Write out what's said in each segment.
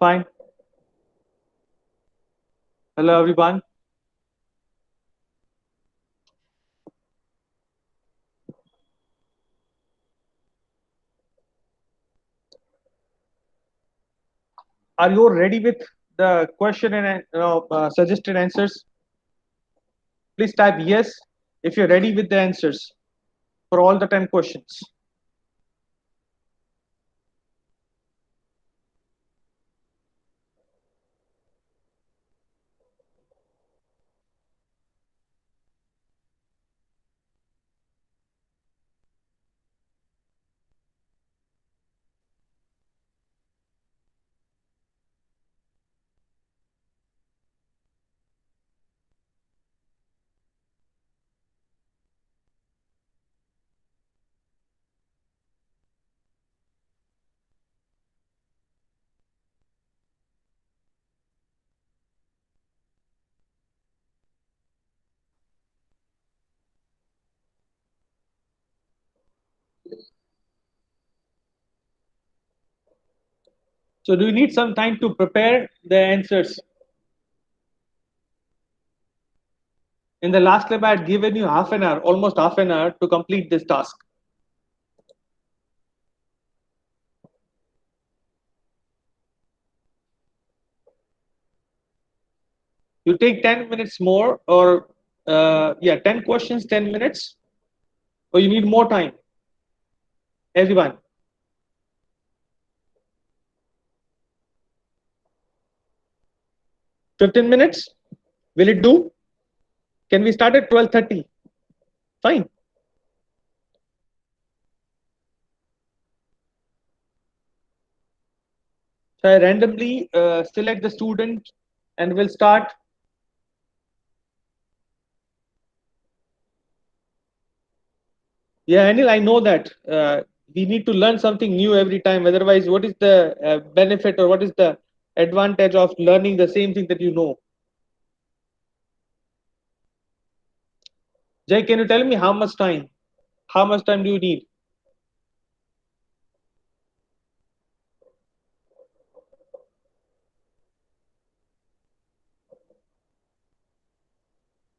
Fine. Hello, everyone. Are you ready with the question and suggested answers? Please type yes if you're ready with the answers for all the 10 questions. So, do you need some time to prepare the answers? In the last lab, I had given you half an hour, almost half an hour to complete this task. You take 10 minutes more, or yeah, 10 questions, 10 minutes, or you need more time? Everyone, 15 minutes? Will it do? Can we start at 12:30? Fine. So I randomly select the student and will start. Yeah, Anil, I know that we need to learn something new every time. Otherwise, what is the benefit or what is the advantage of learning the same thing that you know? Jay, can you tell me how much time? How much time do you need?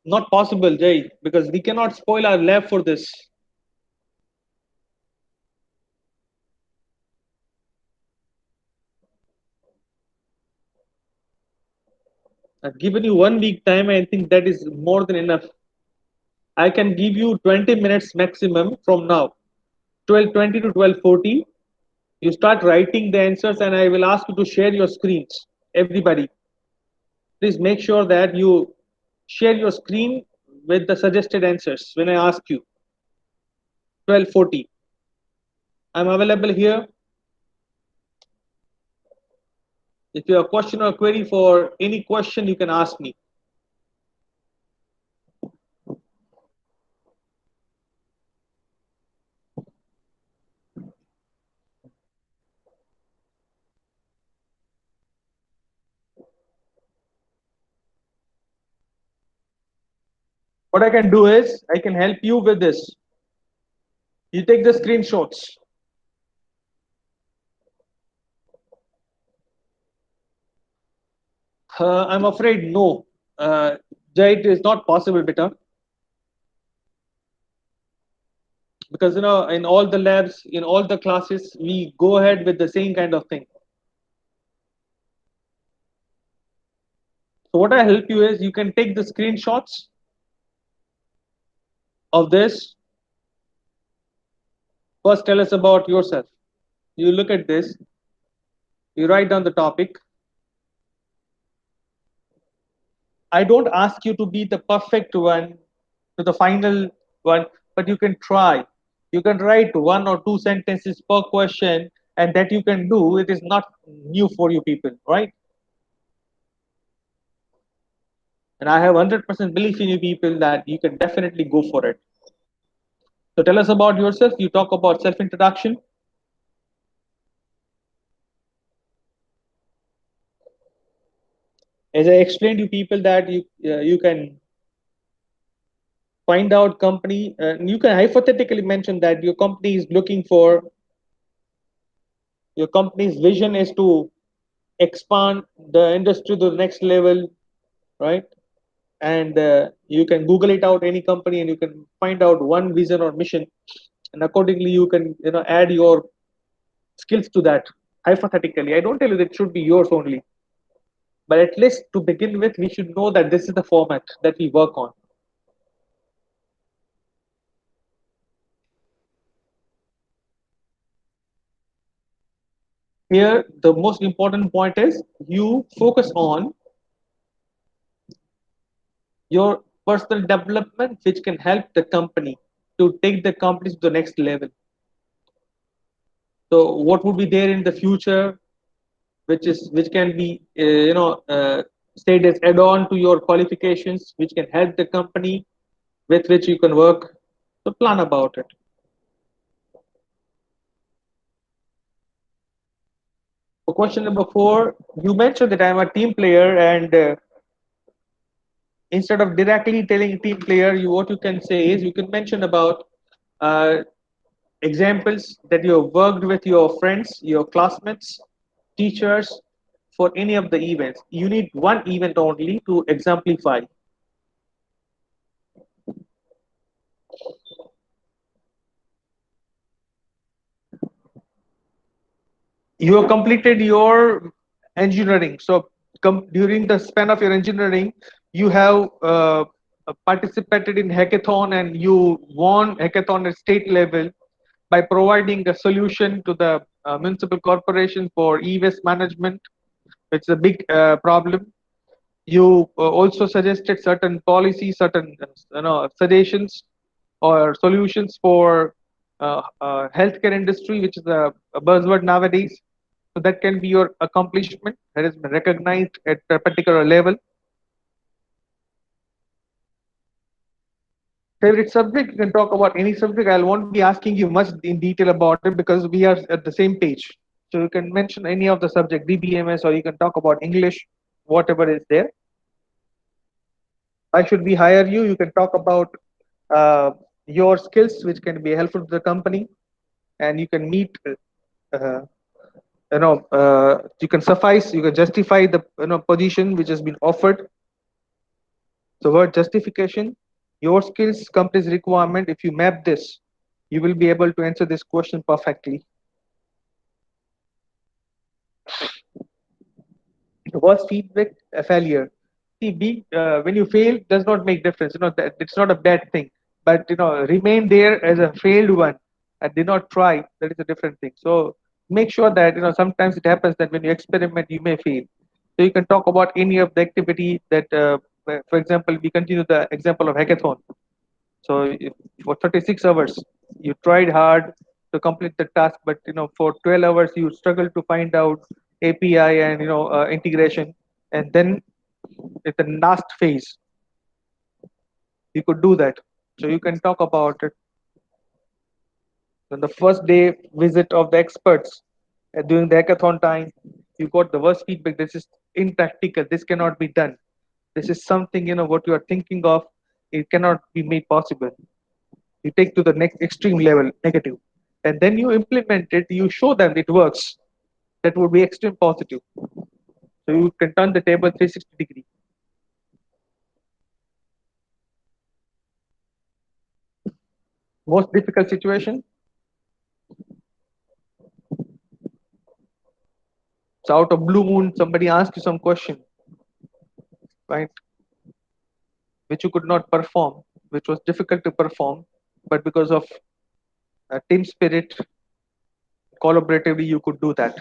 Not possible, Jay, because we cannot spoil our lab for this. I've given you 1 week time. I think that is more than enough. I can give you 20 minutes maximum from now, 12:20 to 12:40. You start writing the answers, and I will ask you to share your screens. Everybody, please make sure that you share your screen with the suggested answers when I ask you. 12:40. I'm available here. If you have a question or query for any question, you can ask me. What I can do is I can help you with this. You take the screenshots. I'm afraid no. Jay, it is not possible, beta, because in all the labs, in all the classes, we go ahead with the same kind of thing. So what I help you is you can take the screenshots of this. First, tell us about yourself. You look at this, you write down the topic. I don't ask you to be the perfect one to the final one, but you can try. You can write 1 or 2 sentences per question, and that you can do. It is not new for you people, right? And I have 100% belief in you people that you can definitely go for it. So tell us about yourself. You talk about self introduction. As I explained to you people that you can find out company. You can hypothetically mention that your company is looking for, your company's vision is to expand the industry to the next level, right? And you can Google it out, any company, and you can find out one vision or mission, and accordingly you can add your skills to that. Hypothetically, I don't tell you that it should be yours only, but at least to begin with, we should know that this is the format that we work on. Here, the most important point is you focus on your personal development, which can help the company to take the company to the next level. So, what would be there in the future, which can be said as add-on to your qualifications, which can help the company with which you can work. So, plan about it. So question number four, you mentioned that I'm a team player, and instead of directly telling team player, what you can say is you can mention about uh, examples that you have worked with your friends, your classmates, teachers for any of the events. You need one event only to exemplify. You have completed your engineering. So during the span of your engineering, you have participated in hackathon and you won hackathon at state level by providing a solution to the municipal corporation for e-waste management. It's a big problem. You also suggested certain policies, certain suggestions or solutions for healthcare industry, which is a buzzword nowadays. So that can be your accomplishment that has been recognized at a particular level. Favorite subject, you can talk about any subject. I won't be asking you much in detail about it because we are at the same page. So you can mention any of the subject, DBMS, or you can talk about English, whatever is there. Why should we hire you? You can talk about uh, your skills, which can be helpful to the company, and you can meet. Uh, you can suffice. You can justify the position which has been offered. The word justification, your skills, company's requirement. If you map this, you will be able to answer this question perfectly. Was feedback a failure? See, when you fail, does not make difference. That it's not a bad thing. But remain there as a failed one and did not try. That is a different thing. So make sure that sometimes it happens that when you experiment, you may fail. So you can talk about any of the activity that, for example, we continue the example of hackathon. So for 36 hours, you tried hard to complete the task, but for 12 hours you struggled to find out API and integration, and then at the last phase you could do that. So you can talk about it. On the first day visit of the experts during the hackathon time, you got the worst feedback. This is impractical. This cannot be done. This is something what you are thinking of. It cannot be made possible. You take to the next extreme level, negative, and then you implement it. You show them it works. That would be extreme positive. So you can turn the table 360 degree. Most difficult situation. So out of blue moon, somebody asked you some question, right? Which you could not perform, which was difficult to perform, but because of team spirit, collaboratively, you could do that.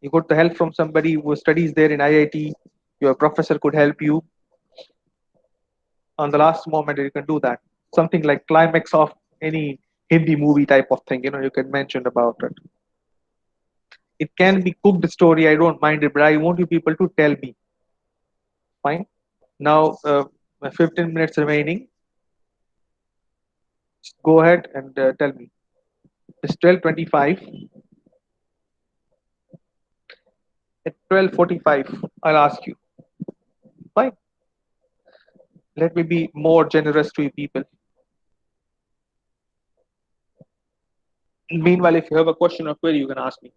You got the help from somebody who studies there in IIT. Your professor could help you on the last moment. You can do that. Something like climax of any Hindi movie type of thing. You can mention about it. It can be cooked story. I don't mind it, but I want you people to tell me. Fine. Now, 15 minutes remaining. Go ahead and tell me. It's 12:25. At 12:45, I'll ask you. Fine. Let me be more generous to you people. Meanwhile, if you have a question or query, you can ask me.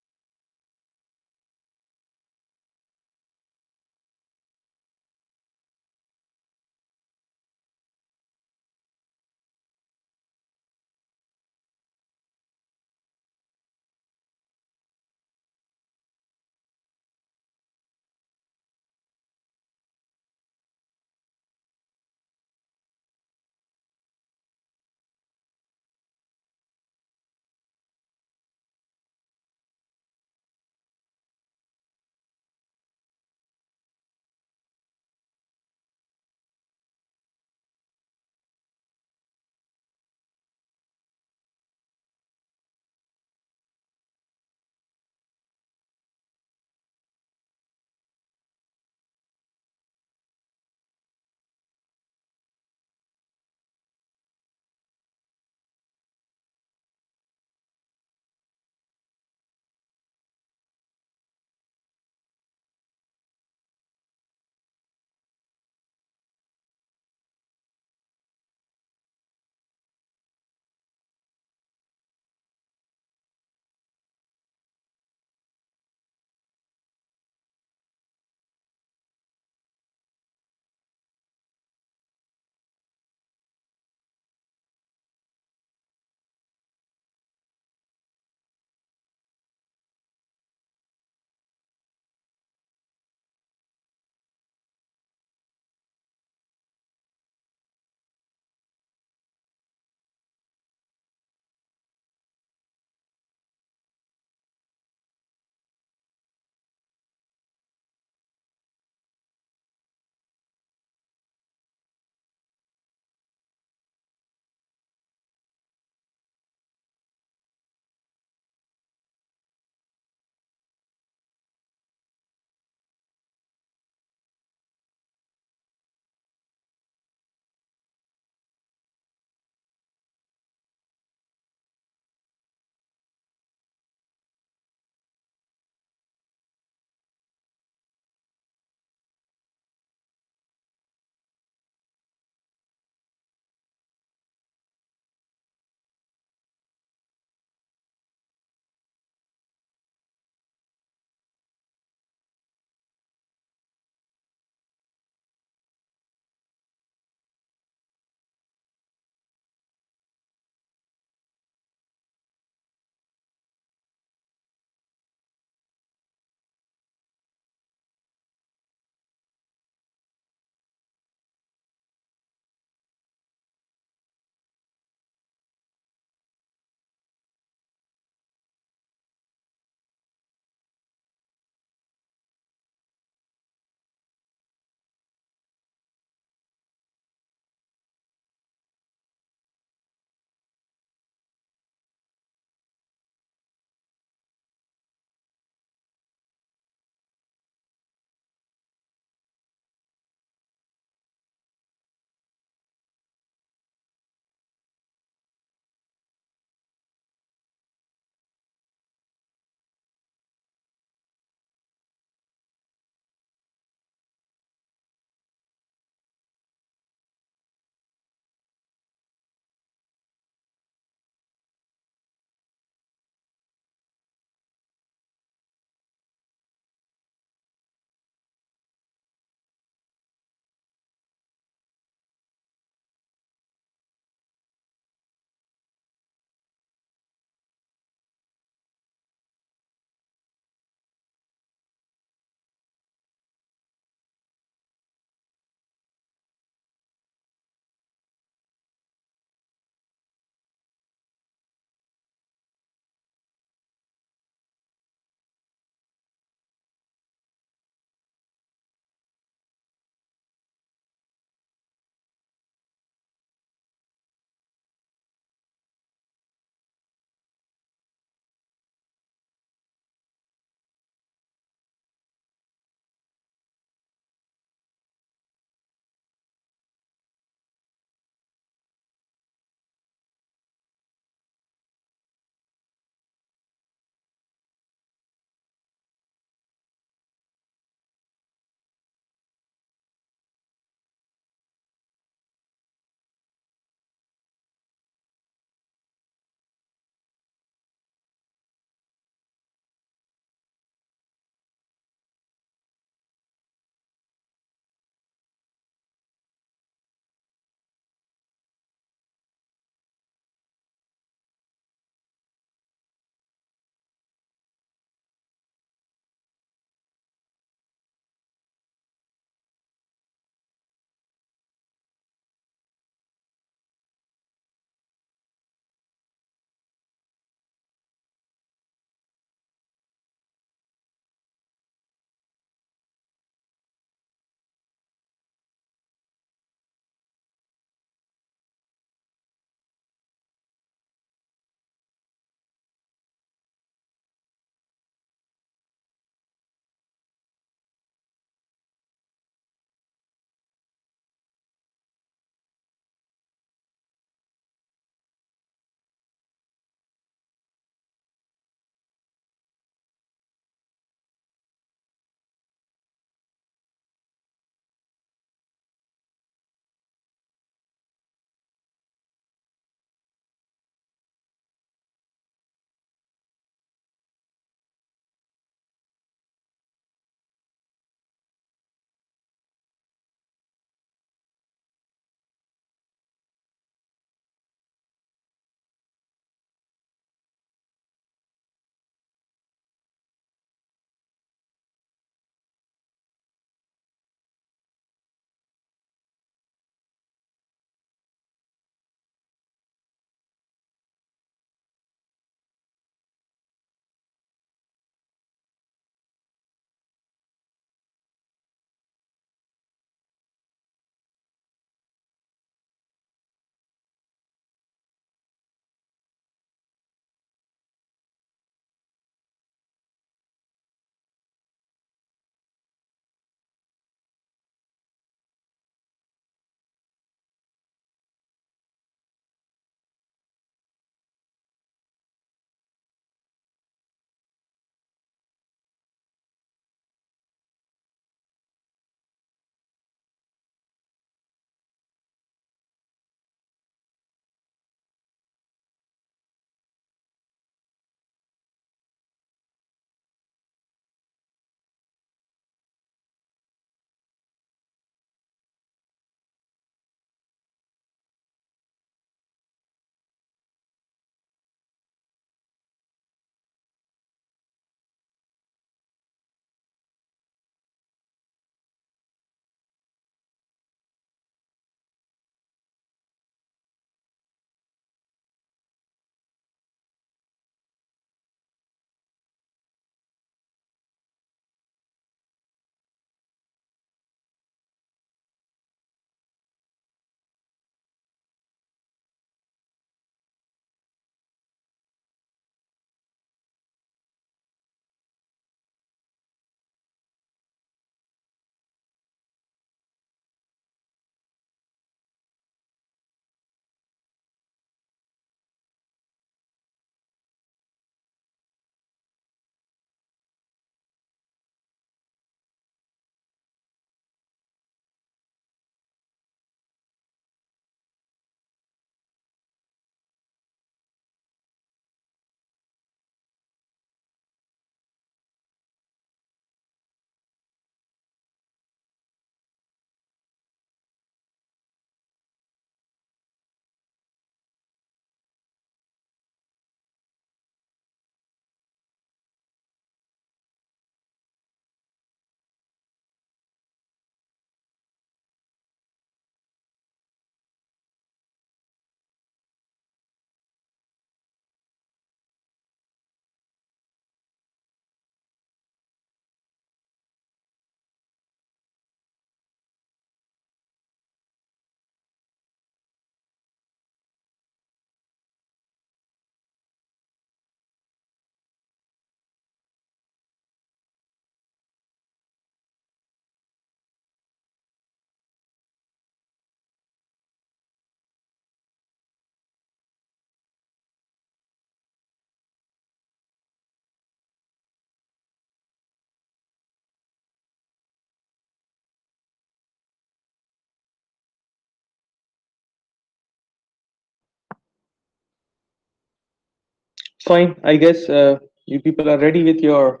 Fine. I guess you people are ready with your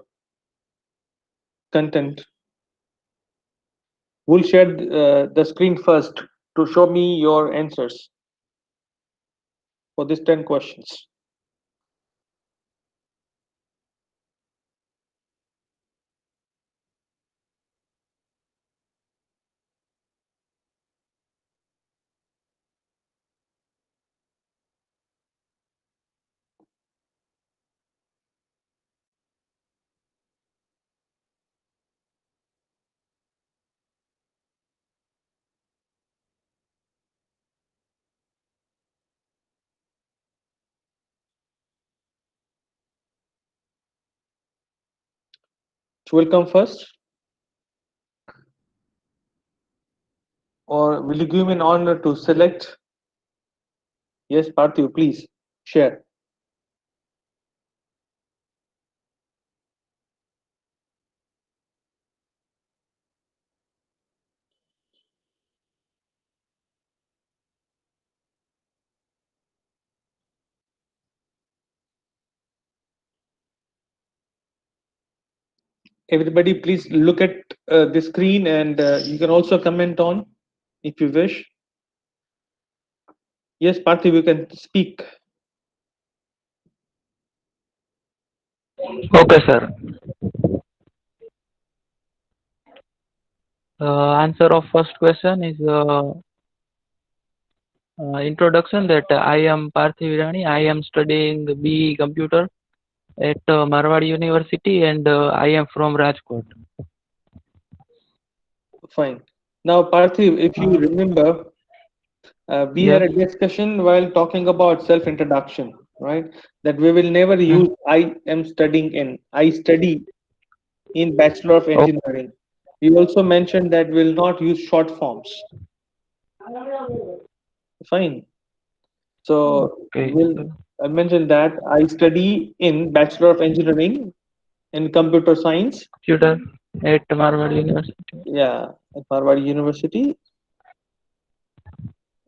content. We'll share the screen first to show me your answers for these 10 questions. So will come first, or will you give me an honor to select? Yes, Parthiv, please share. Everybody, please look at the screen, and you can also comment on if you wish. Yes, Parthiv, you can speak. Okay, sir. Answer of first question is introduction that I am Parthiv Irani. I am studying BE Computer at Marwadi University and I am from Rajkot. Fine. Now, Parthiv, if you Uh, remember, we had yes. a discussion while talking about self-introduction, right? That we will never Mm. use "I am studying in." I study in Bachelor of O- Engineering. We also mentioned that we'll not use short forms. Fine. So Okay, we'll sir. I mentioned that I study in Bachelor of Engineering in Computer Science. Computer at Marwadi University. Yeah, at Harvard University.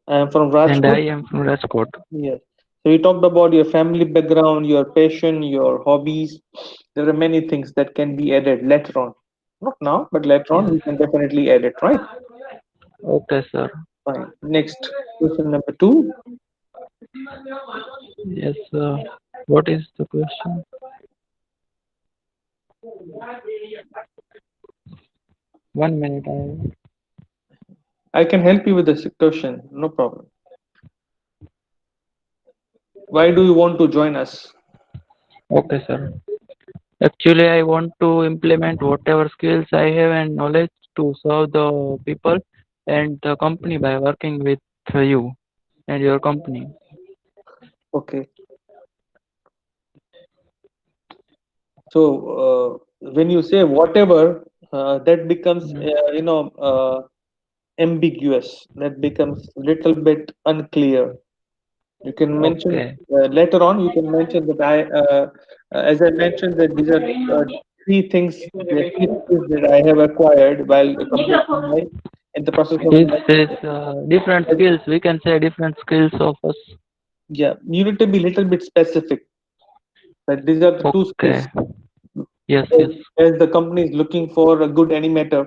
I am from And I Rajkot. am from Rajkot. Yes. So we talked about your family background, your passion, your hobbies. There are many things that can be added later on. Not now, but later on Yes. we can definitely add it, right? Okay, sir. Fine. Next question number two. Yes. What is the question? 1 minute. I can help you with this question, no problem. Why do you want to join us? Okay, sir. Actually, I want to implement whatever skills I have and knowledge to serve the people and the company by working with you and your company. Okay. So when you say whatever, that becomes Mm. ambiguous. That becomes a little bit unclear. You can mention Okay. later on. You can mention that as I mentioned, that these are three things, the three skills that I have acquired while completing my in the process of This my. is different skills. We can say different skills of us. Yeah, you need to be a little bit specific. That these are the two skills. Okay. Yes, As, yes. as the company is looking for a good animator,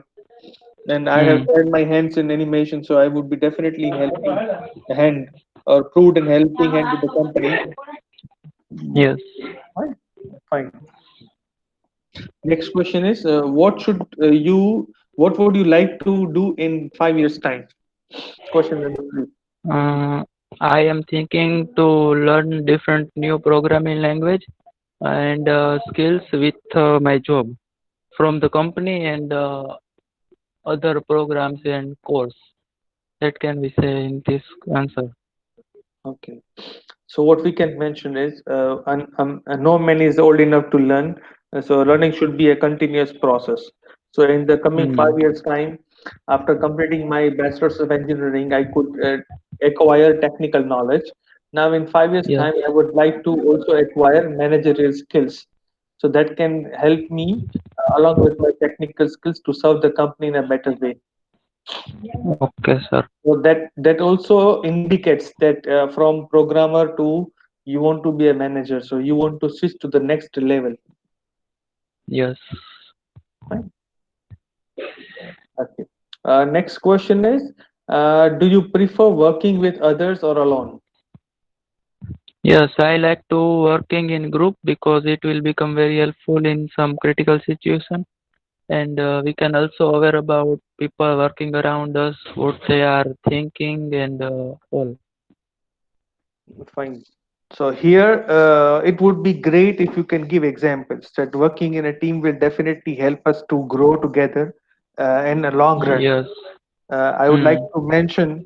and I have Mm. tried my hands in animation, so I would be definitely helping a hand or proved and helping hand to the company. Yes. Fine. Fine. Next question is, what would you like to do in 5 years' time? Question number three. Uh, I am thinking to learn different new programming language and skills with my job from the company and other programs and course. That can be say in this answer. Okay. So what we can mention is, no man is old enough to learn. So learning should be a continuous process. So in the coming Hmm. 5 years' time, after completing my bachelor's of engineering, I could acquire technical knowledge. Now, in 5 years' Yes. time, I would like to also acquire managerial skills. So that can help me along with my technical skills to serve the company in a better way. Okay, sir. So that also indicates that from programmer to You want to be a manager, so you want to switch to the next level. Yes. Fine. Okay. Next question is, do you prefer working with others or alone? Yes, I like to working in group because it will become very helpful in some critical situation, and we can also aware about people working around us, what they are thinking, and all. Fine. So here, it would be great if you can give examples that working in a team will definitely help us to grow together in the long run. Yes. I would like Hmm. to mention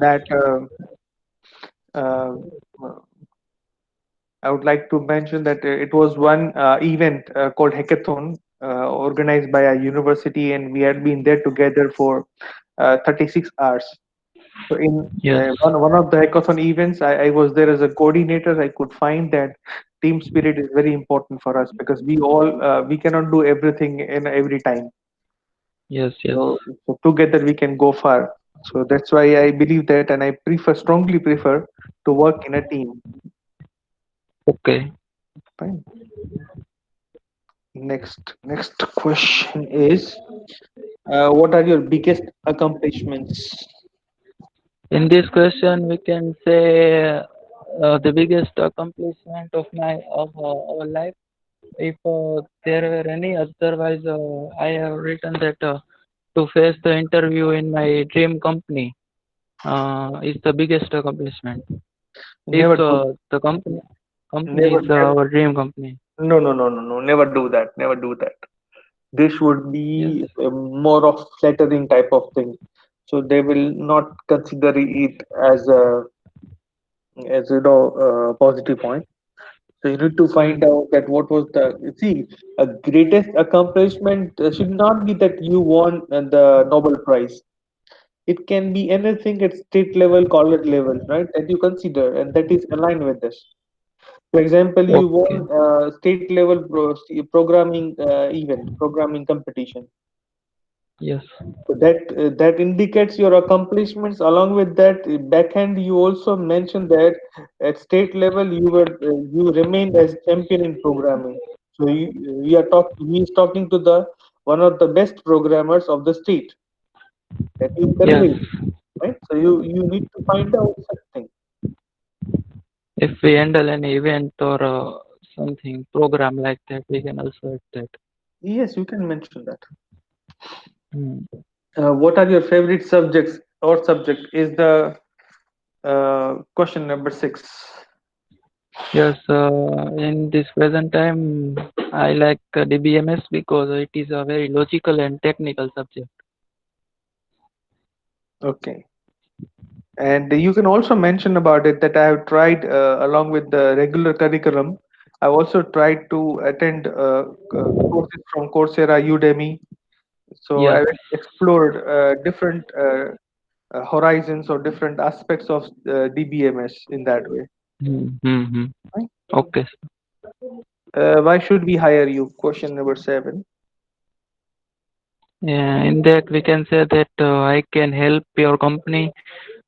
that uh, I would like to mention that it was one event called Hackathon, organized by a university, and we had been there together for 36 hours. So in Yes. one of the hackathon events, I was there as a coordinator. I could find that team spirit is very important for us because we cannot do everything in every time. Yes. Yes. So together we can go far. So that's why I believe that, and I strongly prefer to work in a team. Okay. Fine. Next question is, what are your biggest accomplishments? In this question, we can say the biggest accomplishment of our life. If there were any, otherwise, I have written that to face the interview in my dream company is the biggest accomplishment. If Never do, the company never, is never. our dream company. No, no, no, no, no. Never do that. Never do that. This would Yes. be more of flattering type of thing. So they will not consider it as a positive point. So you need to find Hmm. out that what was the see a greatest accomplishment should not be that you won the Nobel Prize. It can be anything at state level, college level, right? That you consider and that is aligned with this. For example, you Okay. won state level programming event, programming competition. Yes. So that indicates your accomplishments. Along with that, backhand, you also mentioned that at state level you remained as champion in programming. So we are talking. He is talking to the one of the best programmers of the state. That is Yes. conveyed, right? So you need to find out such thing. If we handle any event or something program like that, we can also add that. Yes, you can mention that. Hmm. What are your favorite subjects or subject is the question number 6. Yes, in this present time, I like DBMS because it is a very logical and technical subject. Okay. And you can also mention about it that I have tried, along with the regular curriculum, I've also tried to attend courses from Coursera, Udemy. So Yes. I've explored different horizons or different aspects of DBMS in that way. Mm-hmm. Right? Okay. Why should we hire you? Question number 7. Yeah, in that we can say that I can help your company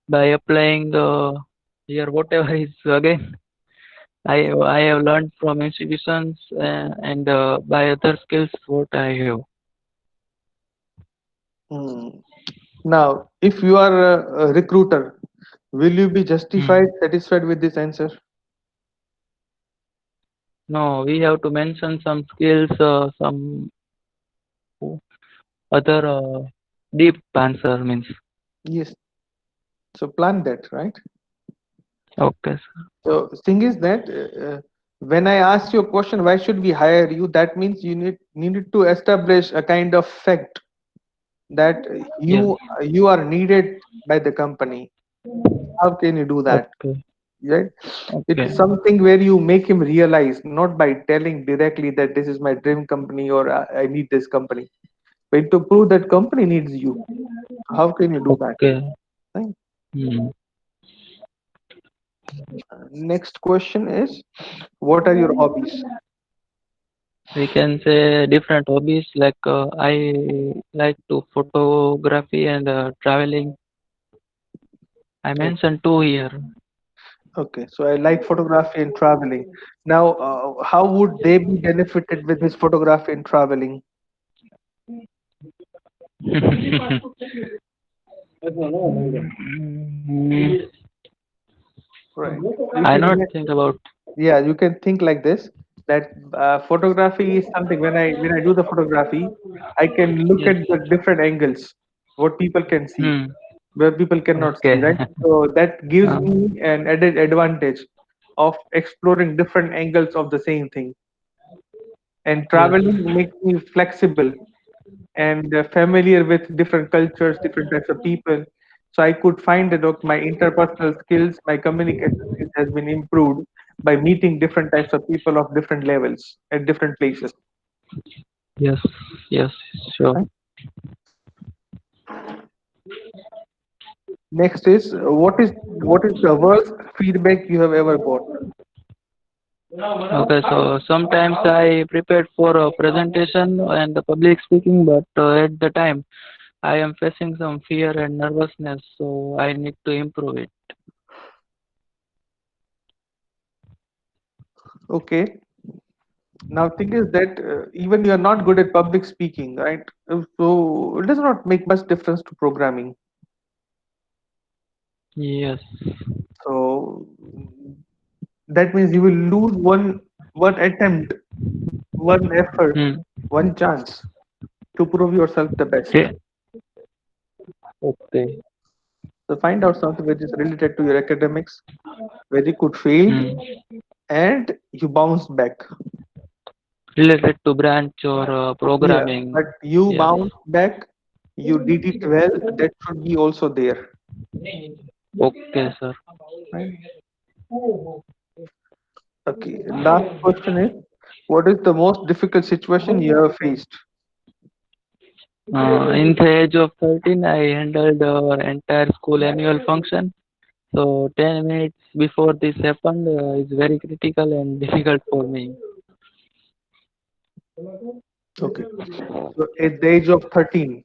by applying here whatever is again I have learned from institutions and by other skills what I have. Hmm. Now, if you are a recruiter, will you be justified, Hmm. satisfied with this answer? No, we have to mention some skills, some other deep answer means. Yes. So plan that, right? Okay. So thing is that when I ask you a question, why should we hire you? That means you need to establish a kind of fact that Yes. you are needed by the company. How can you do that? Okay. Right? It Okay. is something where you make him realize, not by telling directly that this is my dream company or I need this company, but to prove that company needs you. How can you do that? Okay. Right? Hmm. Next question is, what are your hobbies? We can say different hobbies like I like to photography and traveling. I Oh, mentioned two here. Okay, so I like photography and traveling. Now, how would they be benefited with this photography and traveling? Mm, Right. So you I can not think about. yeah, you can think like this that photography is something when I do the photography, I can look Yes. at the different angles, what people can see, Hmm. where people cannot see, Okay. right? So that gives Uh, me an added advantage of exploring different angles of the same thing. And yes. traveling makes me flexible and familiar with different cultures, different types of people. So I could find that my interpersonal skills, my communication skills has been improved by meeting different types of people of different levels at different places. Yes. Yes. Sure. Right? Next is what is the worst feedback you have ever got? Okay. So sometimes I prepared for a presentation and the public speaking, but at the time I am facing some fear and nervousness, so I need to improve it. Okay. Now thing is that even you are not good at public speaking, right? So it does not make much difference to programming. Yes. So that means you will lose one attempt, one effort, Hmm. one chance to prove yourself the best. Okay. Okay. So find out something which is related to your academics, where you could fail Hmm. and you bounce back. Related to branch or Yeah, programming. but you Yes. bounce back, you did it well. That should be also there, Okay, sir. right? Okay. Last question is, what is the most difficult situation you have faced? In the age of 13, I handled our entire school annual function. So 10 minutes before this happened is very critical and difficult for me. Okay. So at the age of 13,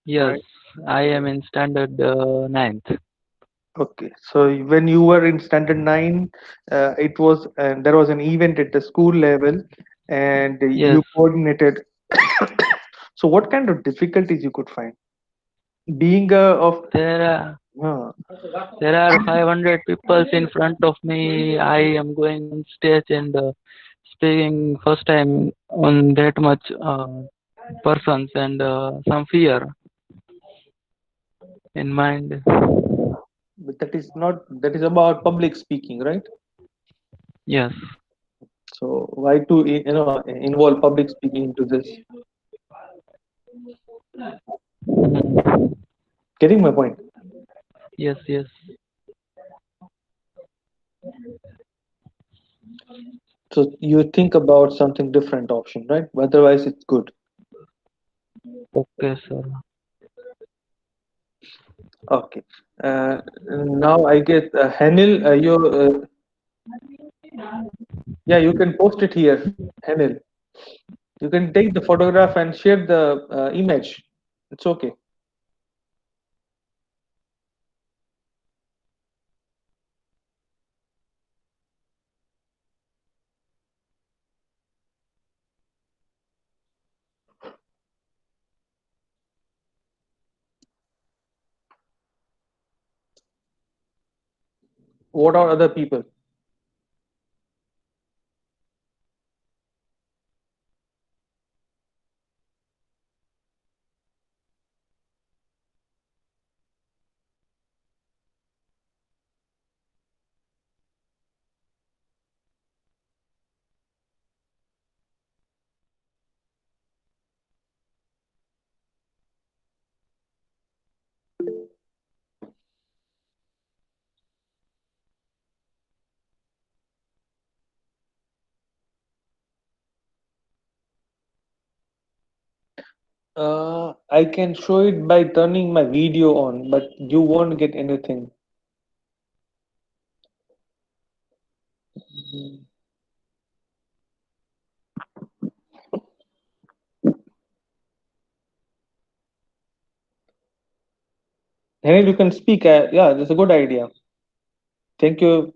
Yes, right? I am in standard ninth. Okay, so when you were in standard nine, it was there was an event at the school level, and Yes, you coordinated. So, what kind of difficulties you could find? Being of there are uh, 500 people in front of me. I am going on stage and speaking first time on that much persons and some fear in mind. that is not that is about public speaking, right? Yes. So, why to involve public speaking into this? Mhm. Getting my point. Yes, yes. So, you think about something different option, right? Otherwise, it's good. Okay, sir. Okay. Now I guess Hanil, yeah, you can post it here, Hanil. You can take the photograph and share the image. It's okay. What are other people? I can show it by turning my video on, but you won't get anything. Hanil, you can speak. Yeah, that's a good idea. Thank you,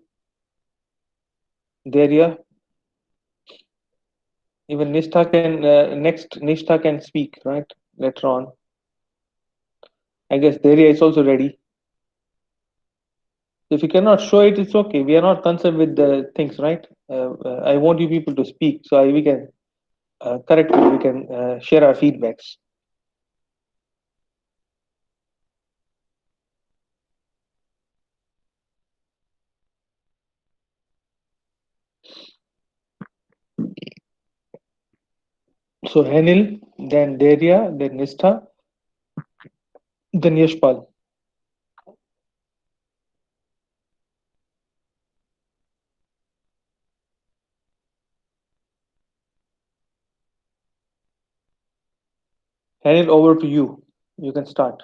Daria. Even Nishtha can next Nishtha can speak, right? Later on. I guess Daria is also ready. If you cannot show it, it's okay. We are not concerned with the things, right? I want you people to speak so we can correct it. We can share our feedbacks. So Henil, then Daria, then Nishtha, then Yashpal. Henil, over to you. You can start.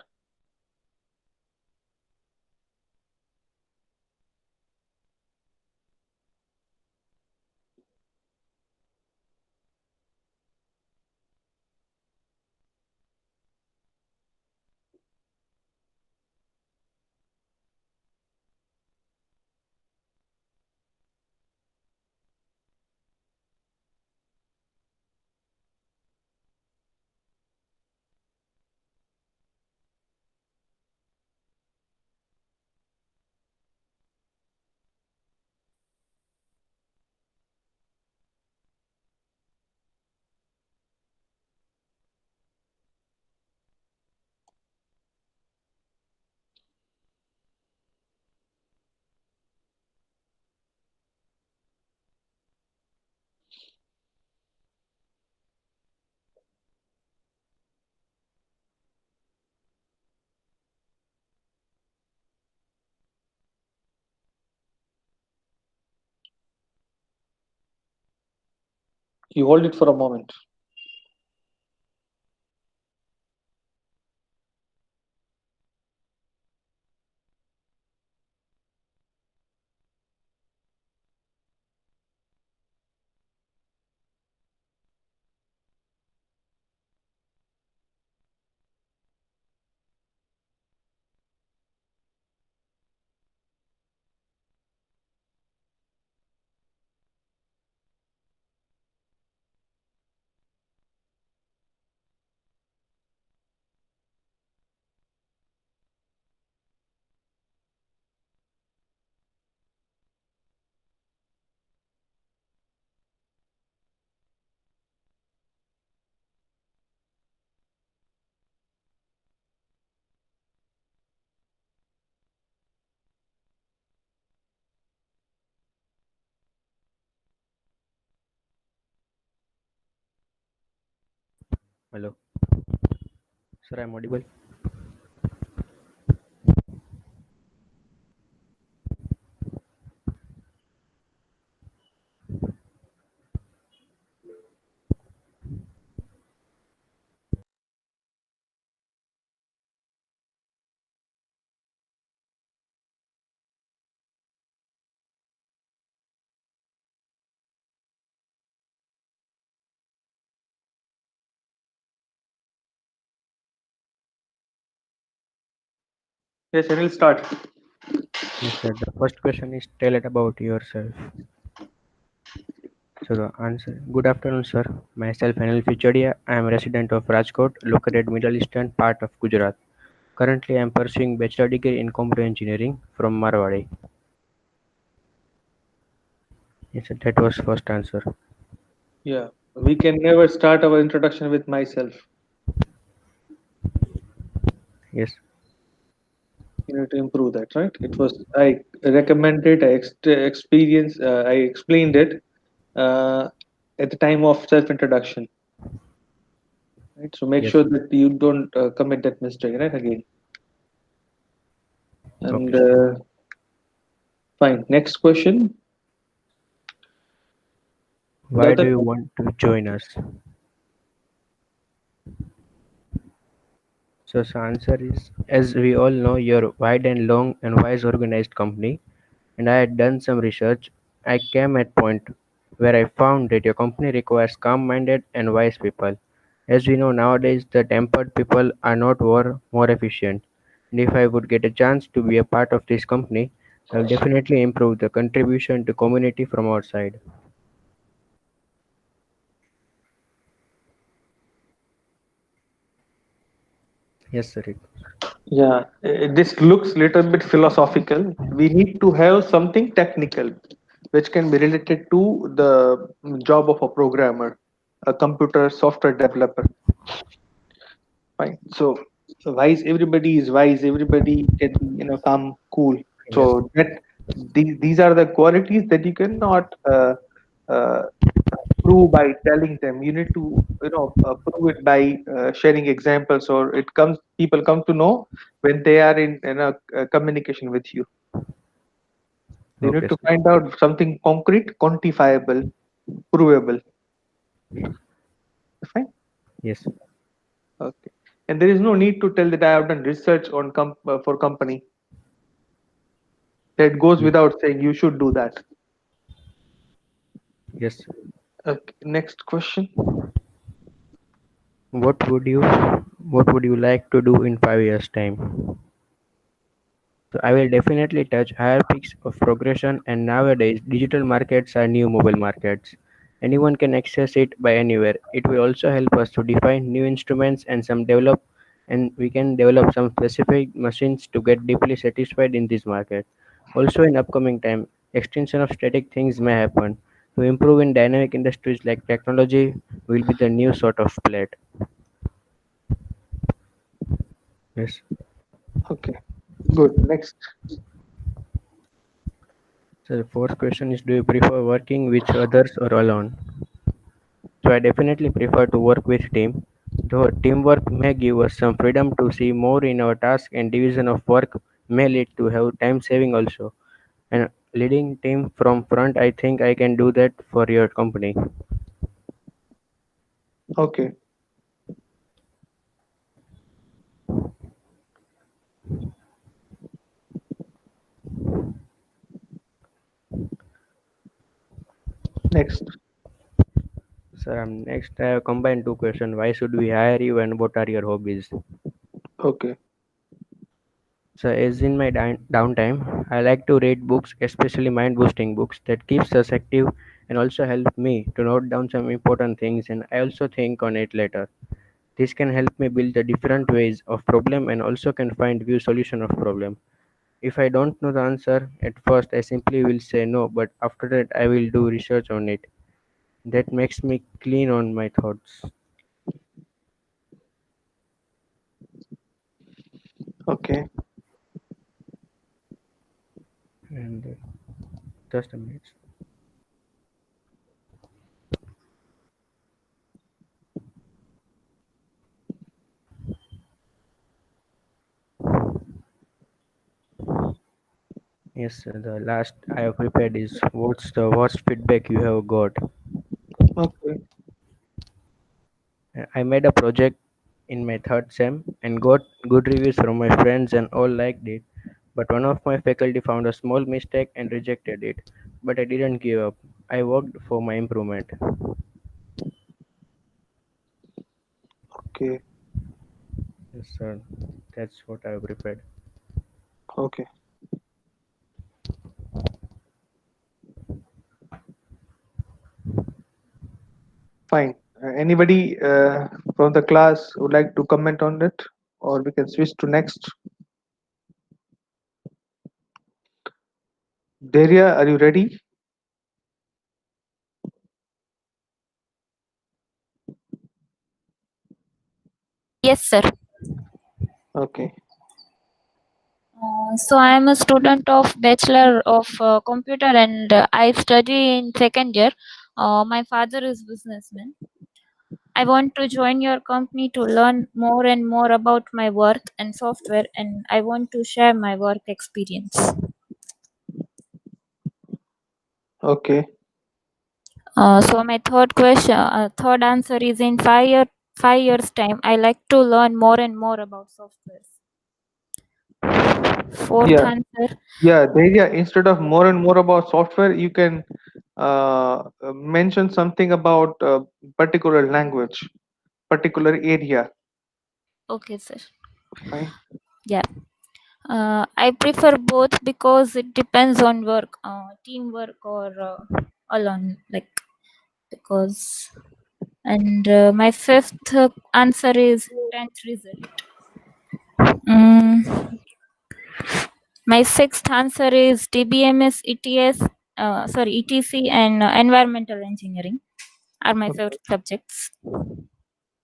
You hold it for a moment. Hello, sir. I'm audible. Yes, Henil, start. Yes, sir. The first question is tell it about yourself. So the answer. Good afternoon, sir. Myself, Anil Fichadia. I am a resident of Rajkot, located Middle Eastern part of Gujarat. Currently, I am pursuing bachelor degree in computer engineering from Marwadi. Yes, sir. That was first answer. Yeah, we can never start our introduction with myself. Yes, You need to improve that, right? It was I recommended, experienced, I explained it uh, at the time of self-introduction, right? So make yes, sure sir. that you don't commit that mistake, right? Again. And Okay, sir. fine. Next question. The Why do other, you want to join us? So the answer is, as we all know, you're a wide and long and wise organized company, and I had done some research. I came at point where I found that your company requires calm-minded and wise people. As we know nowadays, the tempered people are not more efficient. And if I would get a chance to be a part of this company, I'll definitely improve the contribution to community from our side. Yes, sir. Yeah, this looks little bit philosophical. We need to have something technical, which can be related to the job of a programmer, a computer software developer. Fine. So wise, everybody is wise. Everybody can be, calm, cool. Yes. So that these are the qualities that you cannot uh, prove by telling them. You need to, prove it by sharing examples, or it comes. People come to know when they are in a communication with you. You need Okay, to sir. find out something concrete, quantifiable, provable. Fine. Yes. Okay. And there is no need to tell that I have done research on for company. That goes Yes. without saying. You should do that. Yes. Okay. Next question. What would you what would you like to do in 5 years time? So I will definitely touch higher peaks of progression, and nowadays digital markets are new mobile markets. Anyone can access it by anywhere. It will also help us to define new instruments and we can develop some specific machines to get deeply satisfied in this market. Also in upcoming time, extension of static things may happen. To improve in dynamic industries like technology will be the new sort of plate. Yes. Okay. Good. Next. So the fourth question is, do you prefer working with others or alone? So I definitely prefer to work with team. Though teamwork may give us some freedom to see more in our task, and division of work may lead to have time saving also. And leading team from front, I think I can do that for your company. Okay. Next. Sir, next I have combined two questions. Why should we hire you and what are your hobbies? Okay. So as in my downtime, I like to read books, especially mind-boosting books that keeps us active and also help me to note down some important things, and I also think on it later. This can help me build the different ways of problem and also can find view solution of problem. If I don't know the answer at first, I simply will say no, but after that I will do research on it. That makes me clean on my thoughts. Okay. And just a minute. Yes, the last I have prepared is what's the worst feedback you have got. Okay. I made a project in my third sem and got good reviews from my friends and all liked it. But one of my faculty found a small mistake and rejected it. But I didn't give up. I worked for my improvement. Okay. Yes, sir. That's what I have prepared. Okay. Fine. Anybody from the class would like to comment on it, or we can switch to next. Daria, are you ready? Yes, sir. Okay. So I am a student of Bachelor of Computer, and I study in second year. My father is businessman. I want to join your company to learn more and more about my work and software, and I want to share my work experience. Okay. So my third answer is in 5 years time. I like to learn more and more about softwares. Fourth Yeah. answer. Yeah. Daria, instead of more and more about software, you can mention something about particular language, particular area. Okay, sir. Fine. Yeah. I prefer both because it depends on work, teamwork or alone. Like because, and my fifth answer is 10th result. Mm, my sixth answer is TBMS, ETS, ETC, and environmental engineering are my Okay. favorite subjects.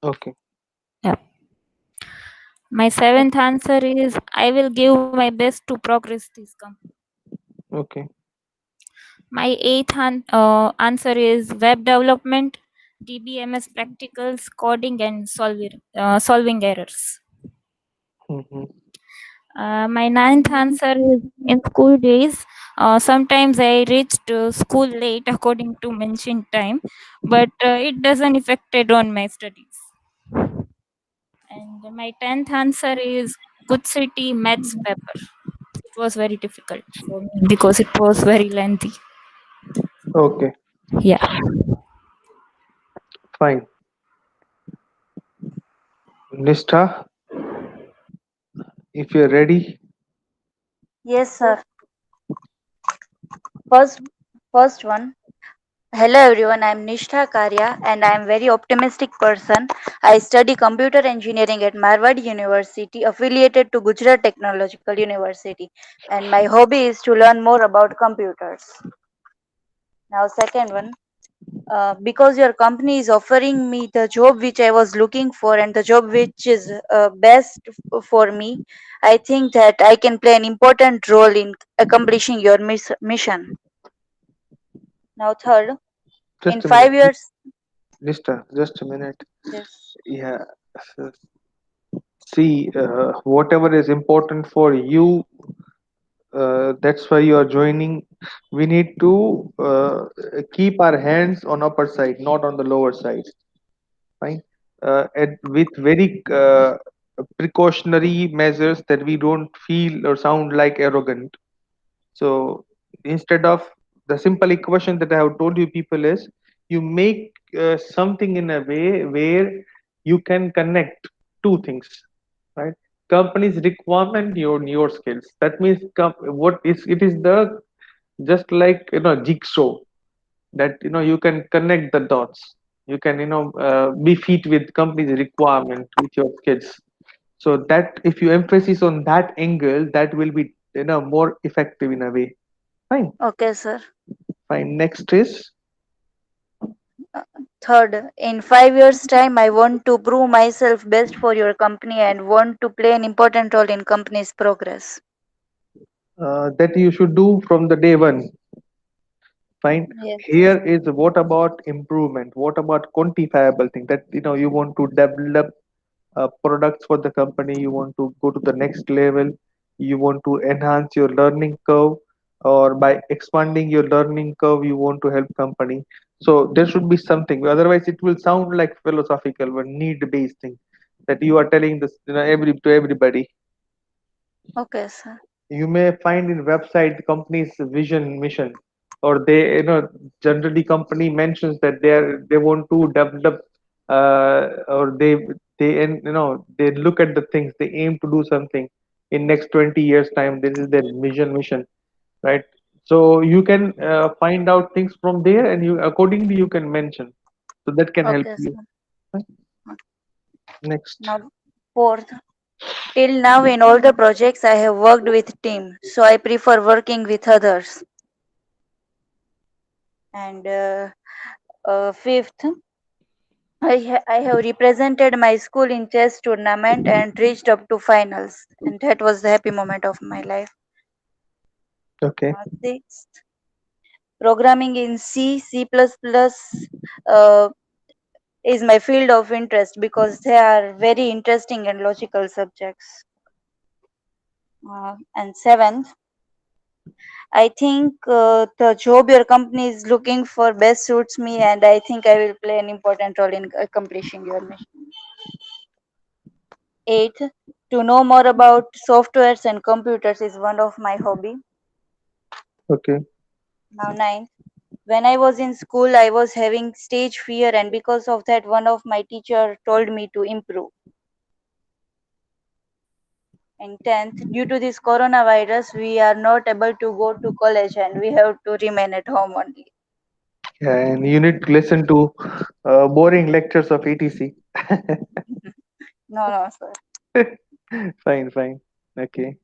Okay. Yeah. My seventh answer is I will give my best to progress this company. Okay. My eighth answer is web development, DBMS practicals, coding, and solving errors. Mm-hmm. My ninth answer is in school days. Sometimes I reached school late according to mentioned time, but it doesn't affected on my studies. And my 10th answer is good city maths paper. It was very difficult for me because it was very lengthy. Okay. Yeah. Fine. Nistha, if you're ready. Yes, sir. First, first one. Hello everyone, I am Nishtha Karya and I am very optimistic person. I study computer engineering at Marwadi University affiliated to Gujarat Technological University and my hobby is to learn more about computers. Now second one, because your company is offering me the job which I was looking for and the job which is best for me, I think that I can play an important role in accomplishing your mission. Now third, in Just a minute. 5 years, Nistha, just a minute. yes. Yeah. s- See, whatever is important for you, that's why you are joining. We need to keep our hands on upper side, not on the lower side. Fine. And with very precautionary measures that we don't feel or sound like arrogant. So instead of the simple equation that I have told you, people is you make something in a way where you can connect two things, right? Company's requirement, your skills. That means what is it is the just like jigsaw that you can connect the dots. You can be fit with company's requirement with your skills. So that if you emphasis on that angle, that will be more effective in a way. Fine. Okay, sir. Fine. Next is Uh, Third, in 5 years' time, I want to prove myself best for your company and want to play an important role in company's progress. that you should do from the day one. Fine. Yes. Here is what about improvement? What about quantifiable thing that you want to develop products for the company? You want to go to the next level. You want to enhance your learning curve, or by expanding your learning curve, you want to help company. So there should be something. Otherwise, it will sound like philosophical, but need-based thing that you are telling this to everybody. Okay, sir. You may find in website the company's vision mission, or they generally company mentions that they want to develop or they look at the things, they aim to do something in next 20 years time. This is their vision mission, right? So you can find out things from there, and you accordingly you can mention, so that can help Okay, you. sir. Next. Now, fourth, till now in all the projects I have worked with team, so I prefer working with others. And fifth, I have represented my school in chess tournament and reached up to finals, and that was the happy moment of my life. Okay. Sixth, programming in C++ uh, is my field of interest because they are very interesting and logical subjects. And seventh, I think the job your company is looking for best suits me, and I think I will play an important role in accomplishing your mission. Eighth, to know more about softwares and computers is one of my hobby. Okay. Now ninth, when I was in school, I was having stage fear, and because of that, one of my teacher told me to improve. And 10th, due to this coronavirus, we are not able to go to college and we have to remain at home only. Yeah, and you need to listen to boring lectures of ETC. No, no, sir. Fine, fine. Okay.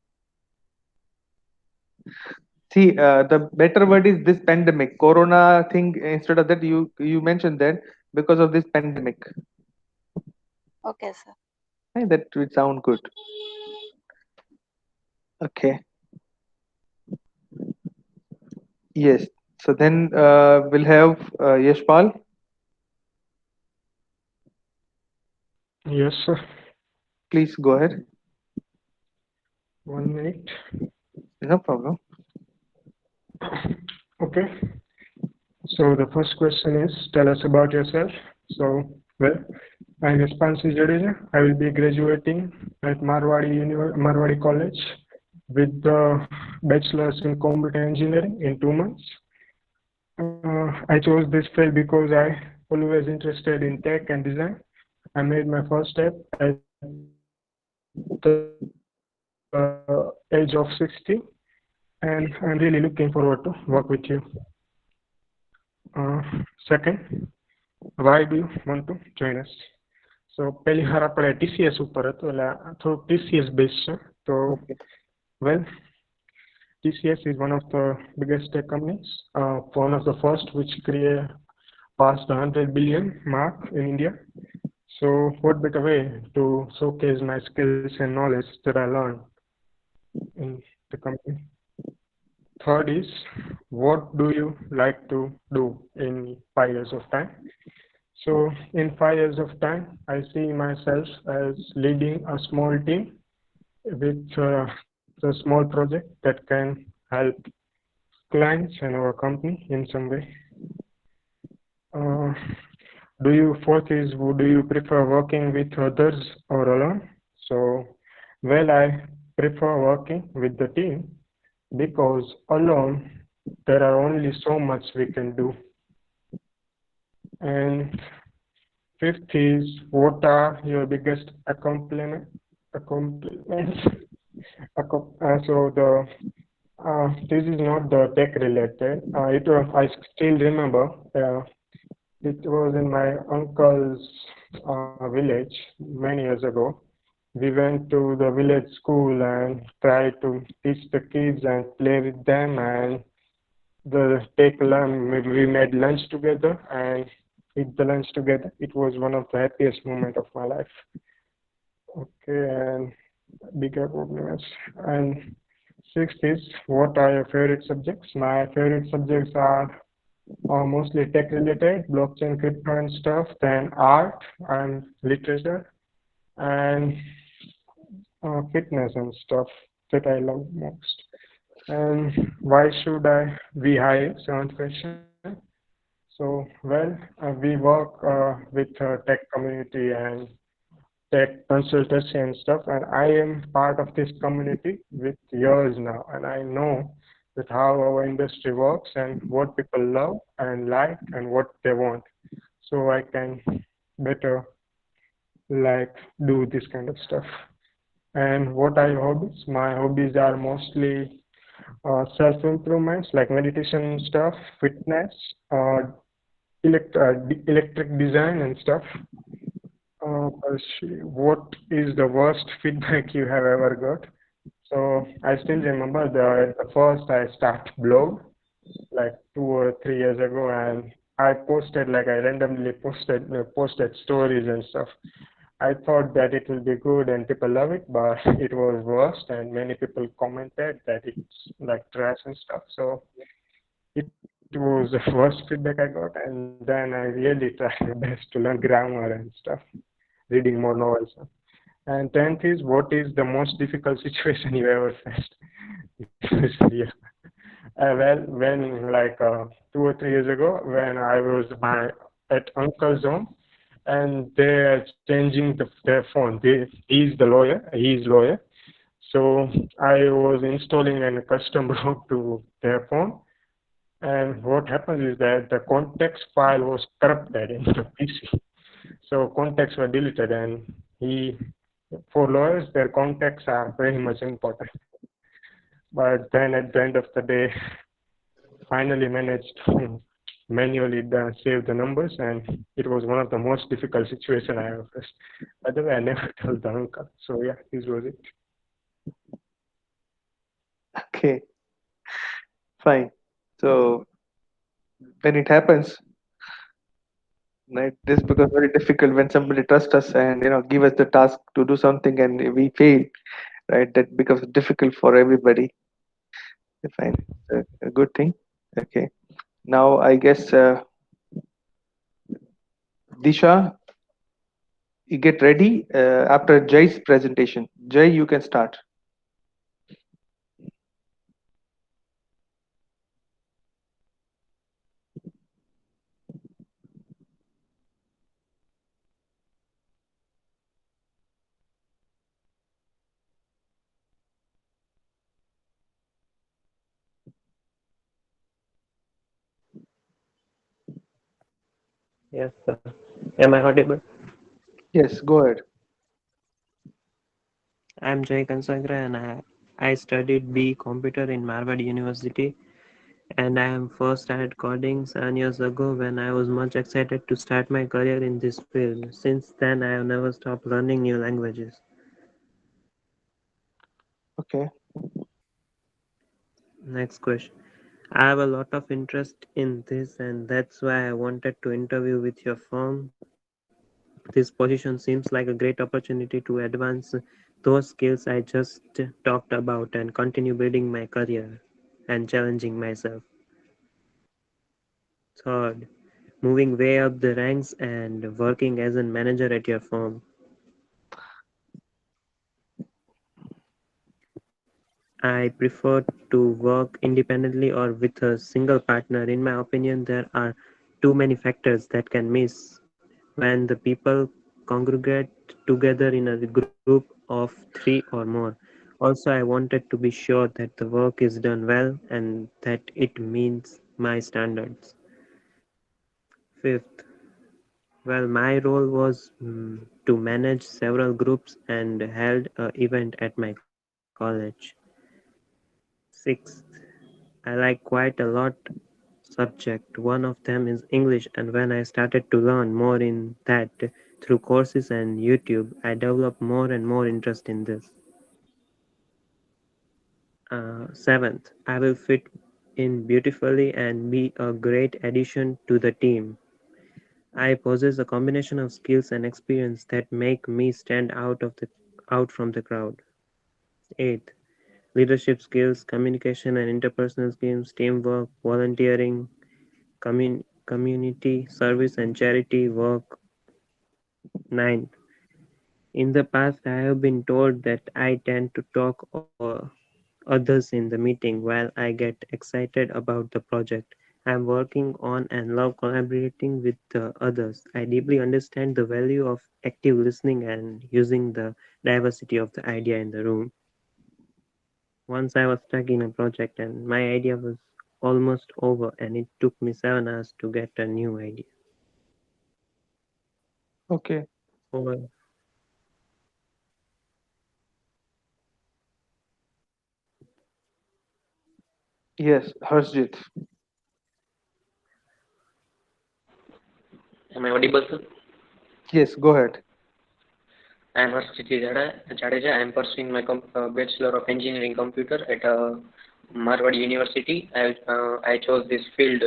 See, the better word is this pandemic. Corona thing. Instead of that, you mentioned that because of this pandemic. Okay, sir. That would sound good. Okay. Yes. So then we'll have Yashpal. Yes, sir. Please go ahead. 1 minute. No problem. Okay. So the first question is, tell us about yourself. So, well, I'm Yashpansi Jadeja. I will be graduating at Marwadi College with the bachelor's in computer engineering in 2 months. I chose this field because I always interested in tech and design. I made my first step at the age of 60, and I'm really looking forward to work with you. Second, why do you want to join us? So પહેલી વાર આપણે TCS ઉપર હતો એટલે થોડુંક TCS based છે. તો well, TCS is one of the biggest tech companies, one of the first which passed the 100 billion mark in India. So what better way to showcase my skills and knowledge that I learned in the company? Third is, what do you like to do in 5 years of time? So in 5 years of time, I see myself as leading a small team with a small project that can help clients and our company in some way. Fourth is, do you prefer working with others or alone? So, well, I prefer working with the team because alone there are only so much we can do. And fifth is, what are your biggest accomplishments? This is not the tech related. I still remember it was in my uncle's village many years ago. We went to the village school and tried to teach the kids and play with them, and we made lunch together and eat the lunch together. It was one of the happiest moments of my life. Okay, and bigger problems. And sixth is, what are your favorite subjects? My favorite subjects are mostly tech related, blockchain, crypto and stuff, then art and literature, and fitness and stuff that I love most. And why should we hire? Seventh question. So, well, we work with tech community and tech consultancy and stuff, and I am part of this community with years now, and I know that how our industry works and what people love and like and what they want, so I can better do this kind of stuff. And what are your hobbies? My hobbies are mostly self-improvements like meditation stuff, fitness, electric design and stuff. What is the worst feedback you have ever got? So I still remember the first I started blog like 2 or 3 years ago, and I randomly posted stories and stuff. I thought that it will be good and people love it, but it was worst, and many people commented that it's like trash and stuff. So it was the worst feedback I got, and then I really tried my best to learn grammar and stuff, reading more novels. And 10th is, what is the most difficult situation you ever faced? Yeah. Well, when 2 or 3 years ago, when I was at uncle's home, and they're changing their phone. He's lawyer. So I was installing a custom ROM to their phone, and what happens is that the contacts file was corrupted in the PC. So contacts were deleted, and he For lawyers, their contacts are very much important. But then at the end of the day, finally managed to manually save the numbers, and it was one of the most difficult situation I ever faced. By the way, I never told the uncle. So yeah, this was it. Okay, fine. So when it happens, right, this becomes very difficult when somebody trusts us and give us the task to do something and we fail, right? That becomes difficult for everybody. Fine, a good thing. Okay, now I guess Disha, you get ready after Jay's presentation. Jay, you can start. Yes, sir. Am I audible? Yes, go ahead. I'm Jay Kansagra and I studied B Computer in Marward University, and I am first started coding 7 years ago when I was much excited to start my career in this field. Since then, I have never stopped learning new languages. Okay. Next question. I have a lot of interest in this, and that's why I wanted to interview with your firm. This position seems like a great opportunity to advance those skills I just talked about and continue building my career and challenging myself. Third, moving way up the ranks and working as a manager at your firm. I prefer to work independently or with a single partner. In my opinion, there are too many factors that can miss when the people congregate together in a group of 3 or more. Also, I wanted to be sure that the work is done well and that it meets my standards. Fifth, well, my role was to manage several groups and held an event at my college. Sixth, I like quite a lot subject. One of them is English, and when I started to learn more in that through courses and YouTube, I developed more and more interest in this. Seventh, I will fit in beautifully and be a great addition to the team. I possess a combination of skills and experience that make me stand out from the crowd. Eighth, leadership skills, communication and interpersonal skills, teamwork, volunteering, community service and charity work. 9. In the past, I have been told that I tend to talk or others in the meeting while I get excited about the project I'm working on and love collaborating with the others. I deeply understand the value of active listening and using the diversity of the idea in the room. Once I was stuck in a project and my idea was almost over and it took me 7 hours to get a new idea. Okay. Over. Yes, Harshjit. Am I audible, sir? Yes, go ahead. I am Harshit Jadeja. I am pursuing my Bachelor of Engineering Computer at Marward University. I chose this field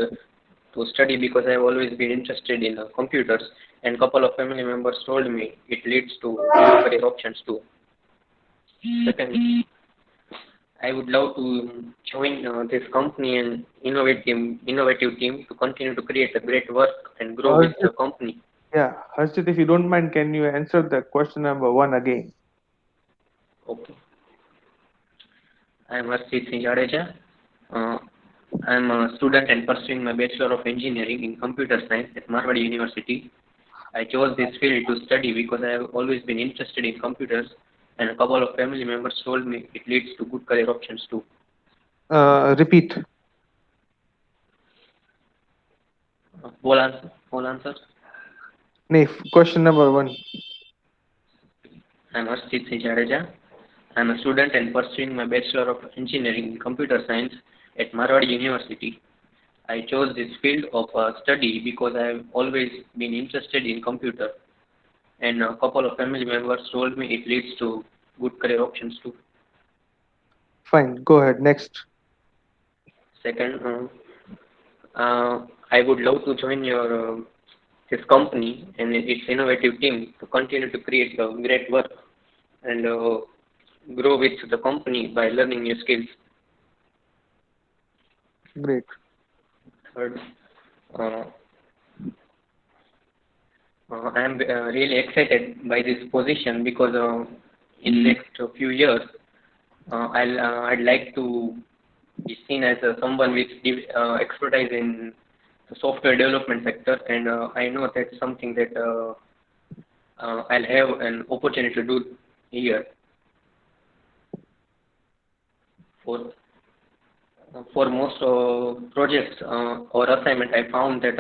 to study because I have always been interested in computers, and couple of family members told me it leads to good career options too. Second, I would love to join this company and innovative team to continue to create a great work and grow with the Harshjit, company. yeah, Harshjit, if you don't mind, can you answer the question number one again? Okay. I am Harshit Singh Jadeja. Uh, I am a student and pursuing my Bachelor of Engineering in Computer Science at Marwadi University. I chose this field to study because I have always been interested in computers, and a couple of family members told me it leads to good career options too. Repeat. All answer. All answers. No, question number one. I'm Arshit Singh Jadeja. I'm a student and pursuing my Bachelor of Engineering in Computer Science at Marwadi University. I chose this field of study because I've always been interested in computer, and a couple of family members told me it leads to good career options too. Fine, go ahead. Next. Second, I would love to join your this company and its innovative team to continue to create great work and grow with the company by learning new skills. Great. Third, uh, I am really excited by this position because in next few years, I'd like to be seen as someone with expertise in the software development sector, and I know that's something that I'll have an opportunity to do here. For for most projects or assignment, I found that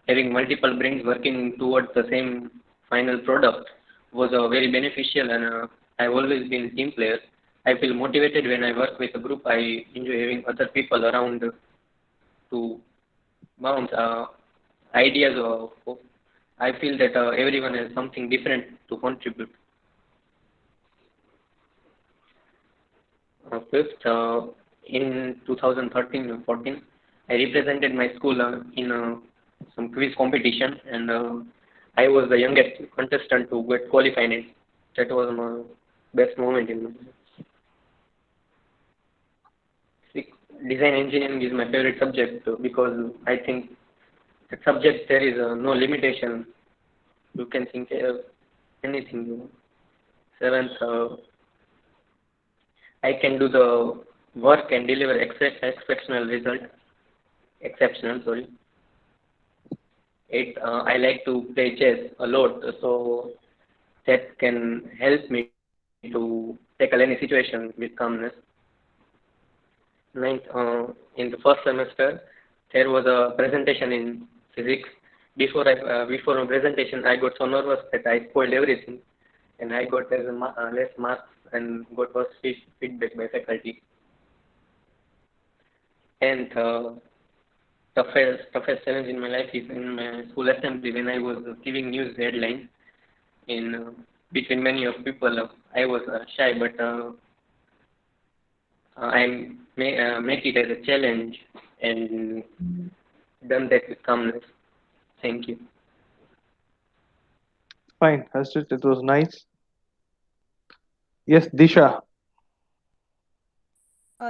having multiple brains working towards the same final product was very beneficial, and I've always been a team player. I feel motivated when I work with a group. I enjoy having other people around to bounce ideas. I feel that everyone has something different to contribute. Fifth, in 2013-14, I represented my school in some quiz competition, and I was the youngest contestant to get qualified. In that was my best moment in my life. Six, design engineering is my favorite subject because I think that subject there is no limitation. You can think of anything. Seventh, I can do the work and deliver exceptional result. Exceptional, sorry. Eight, I like to play chess a lot, so that can help me to tackle any situation with calmness. Ninth, in the first semester, there was a presentation in physics. Before my presentation, I got so nervous that I spoiled everything, and I got less marks and got worse feedback by faculty. And toughest challenge in my life is in my school assembly when I was giving news headlines in between many of people. I was shy, but I make it as a challenge and done that with calmness. Thank you. Fine, Harshit, it was nice. Yes, Disha.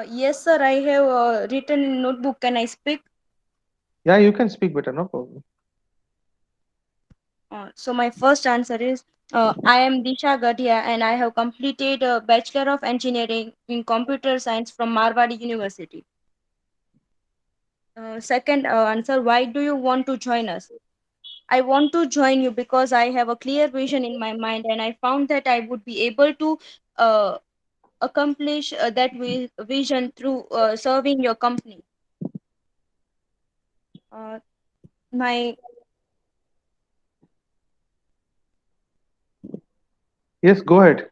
Yes, sir. I have written in notebook. Can I speak? Yeah, you can speak better, no problem. So my first answer is I am Disha Gadia and I have completed a Bachelor of Engineering in Computer Science from Marwadi University. Second answer, why do you want to join us? I want to join you because I have a clear vision in my mind and I found that I would be able to uh, accomplish that vision through serving your company. Uh, my Yes, go ahead.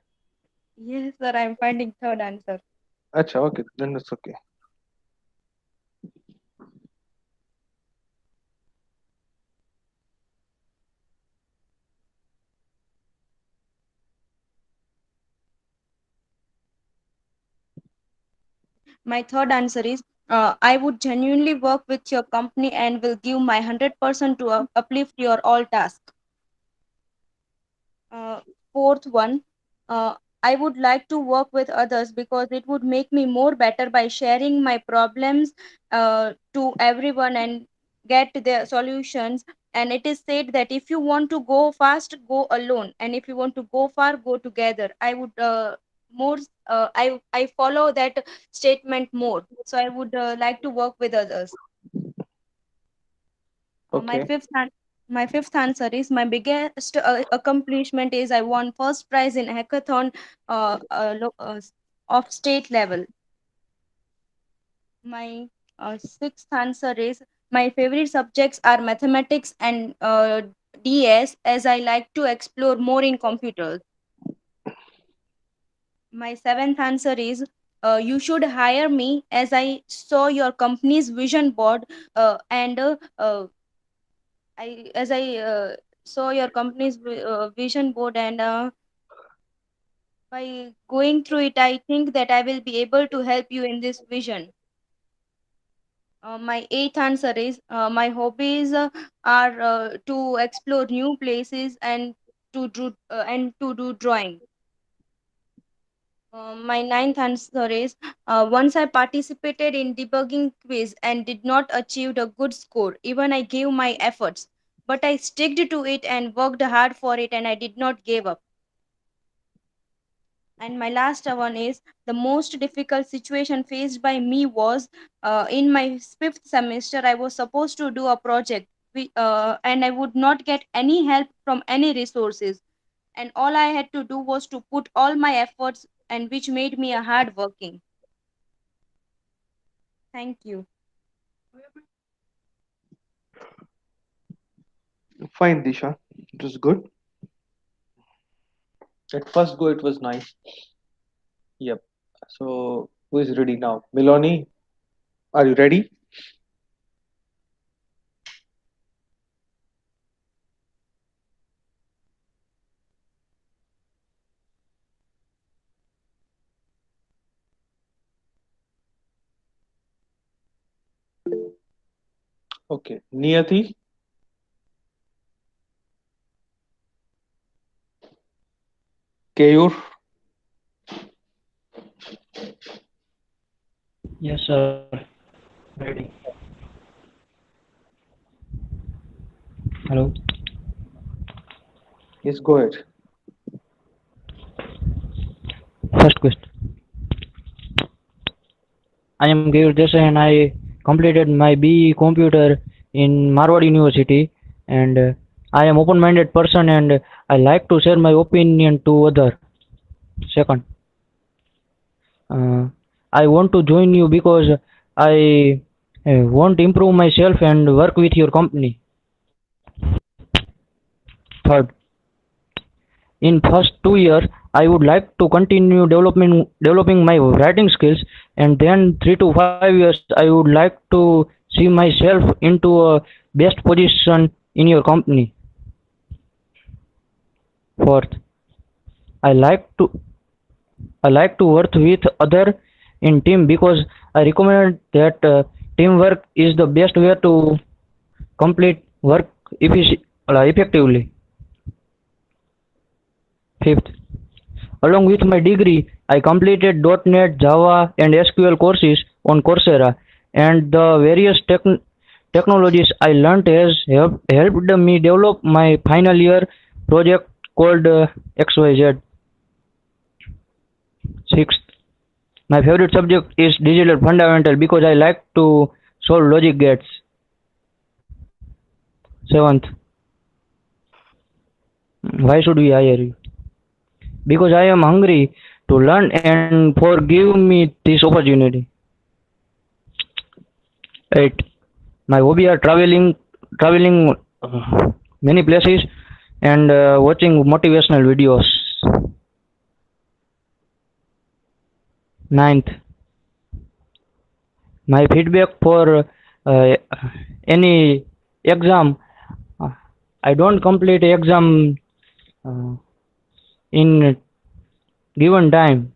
Yes, sir. I'm finding third answer. Acha, okay, then it's okay. My third answer is I would genuinely work with your company and will give my 100% to uplift your all tasks. Uh, Fourth one, I would like to work with others because it would make me more better by sharing my problems to everyone and get their solutions. And it is said that if you want to go fast, go alone, and if you want to go far, go together. I would more I follow that statement more. So I would like to work with others. Uh, my Okay. fifth an- my fifth answer is my biggest accomplishment is I won first prize in hackathon of state level. My sixth answer is my favorite subjects are mathematics and DS as I like to explore more in computers. My seventh answer is you should hire me as I saw your company's vision board and I as I saw your company's vision board and by going through it, I think that I will be able to help you in this vision. My eighth answer is my hobbies are to explore new places and to do drawing. My ninth answer is once I participated in debugging quiz and did not achieve a good score. Even I gave my efforts, but I stick to it and worked hard for it, and I did not give up. And my last one is the most difficult situation faced by me was in my fifth semester. I was supposed to do a project, and I would not get any help from any resources. And all I had to do was to put all my efforts, and which made me a hard working. Thank you. Fine, Disha. It was good. At first go, it was nice. Yep. So, who is ready now? Miloni, are you ready? Okay. Niyati, Keyur, Yes, sir. Ready. Hello. yes, go ahead. First question. I am Gaur Desai and I completed my BE Computer in Marward University, and I am open-minded person and I like to share my opinion to other. Second, uh, I want to join you because I want to improve myself and work with your company. Third, in first 2 years, I would like to continue developing my writing skills, and then 3 to 5 years, I would like to see myself into a best position in your company. Fourth, I like to I like to work with other in team because I recommend that teamwork is the best way to complete work effectively. Fifth, along with my degree, I completed .NET, Java, and SQL courses on Coursera, and the various technologies I learned has helped me develop my final year project called XYZ. Sixth, my favorite subject is digital fundamental because I like to solve logic gates. Seventh, why should we hire you? Because I am hungry to learn and for give me this opportunity. 8. My hobby are traveling many places and watching motivational videos. Ninth, my feedback for uh, any exam. uh, I don't complete exam uh, in given time.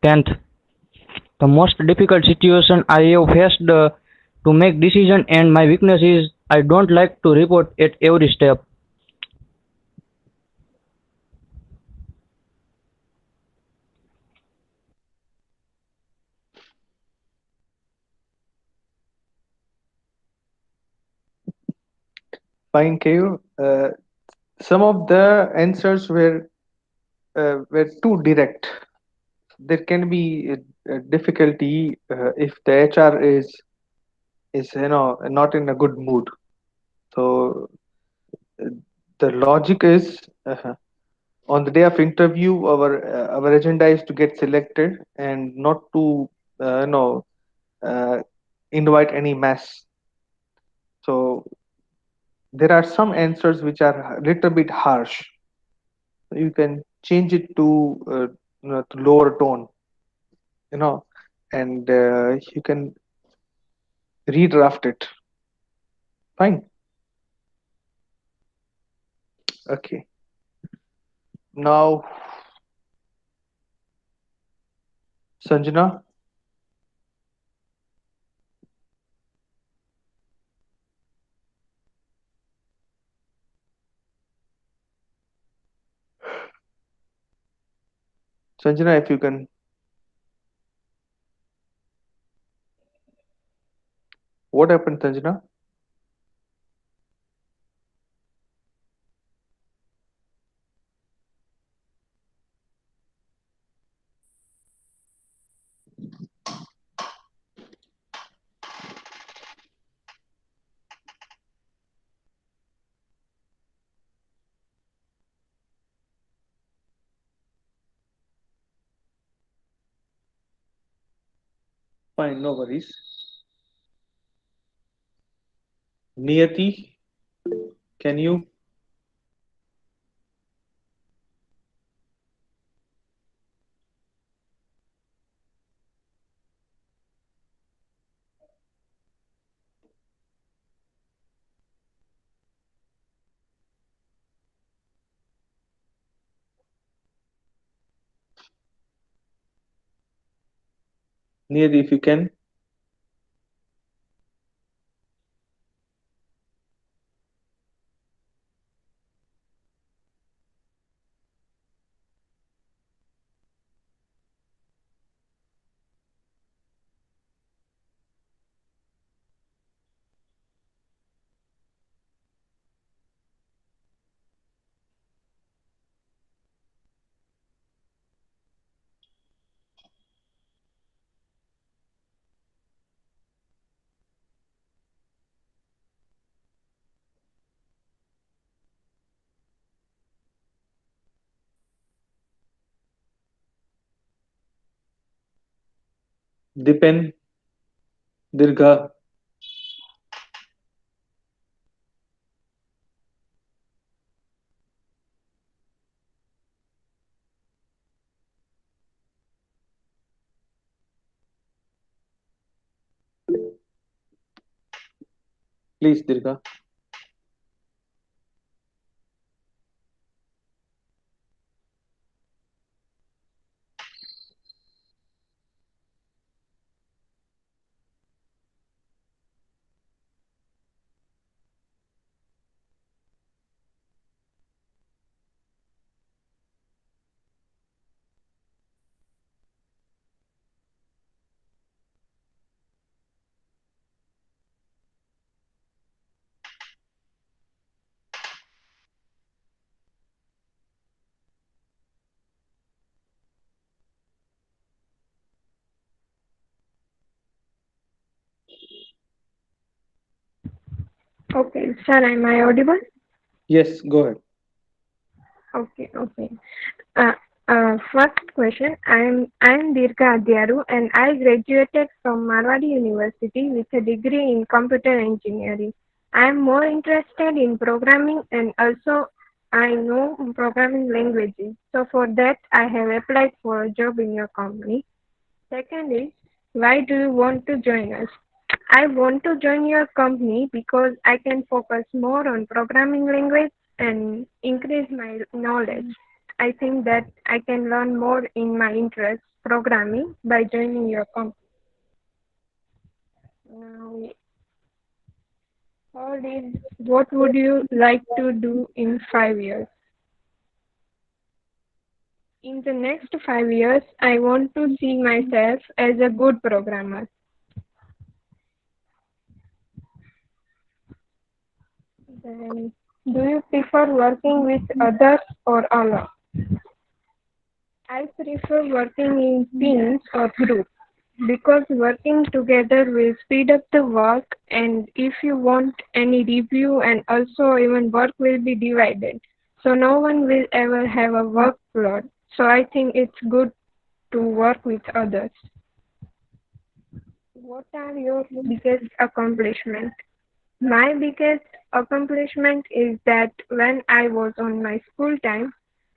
10th, the most difficult situation I have faced to make decision, and my weakness is I don't like to report at every step. Fine, Keyur. Some of the answers were too direct. There can be a difficulty if the HR is not in a good mood. So uh, the logic is on the day of interview, our agenda is to get selected and not to uh, you know uh, invite any mess. So there are some answers which are a little bit harsh. you can change it to lower tone, you know, and you can redraft it. Fine. Okay. Now, Sanjana, Sanjana, if you can, what happened, Sanjana? Fine, no worries. Niyati, can you? Niyati, if you can. Dipen, Dirgha, please, Dirgha. Okay, sir, am I audible? Yes, go ahead. Okay. Uh, First question. I'm Dirga Adyaru, and I graduated from Marwadi University with a degree in computer engineering. I am more interested in programming, and also I know programming languages. So for that, I have applied for a job in your company. Second is, why do you want to join us? I want to join your company because I can focus more on programming language and increase my knowledge. I think that I can learn more in my interest, programming, by joining your company. Now, third is, what would you like to do in 5 years? In the next 5 years, I want to see myself as a good programmer. Then, do you prefer working with others or alone? I prefer working in teams or groups because working together will speed up the work, and if you want any review, and also even work will be divided. So no one will ever have a workload. So I think it's good to work with others. What are your biggest accomplishments? My biggest accomplishment is that when I was on my school time,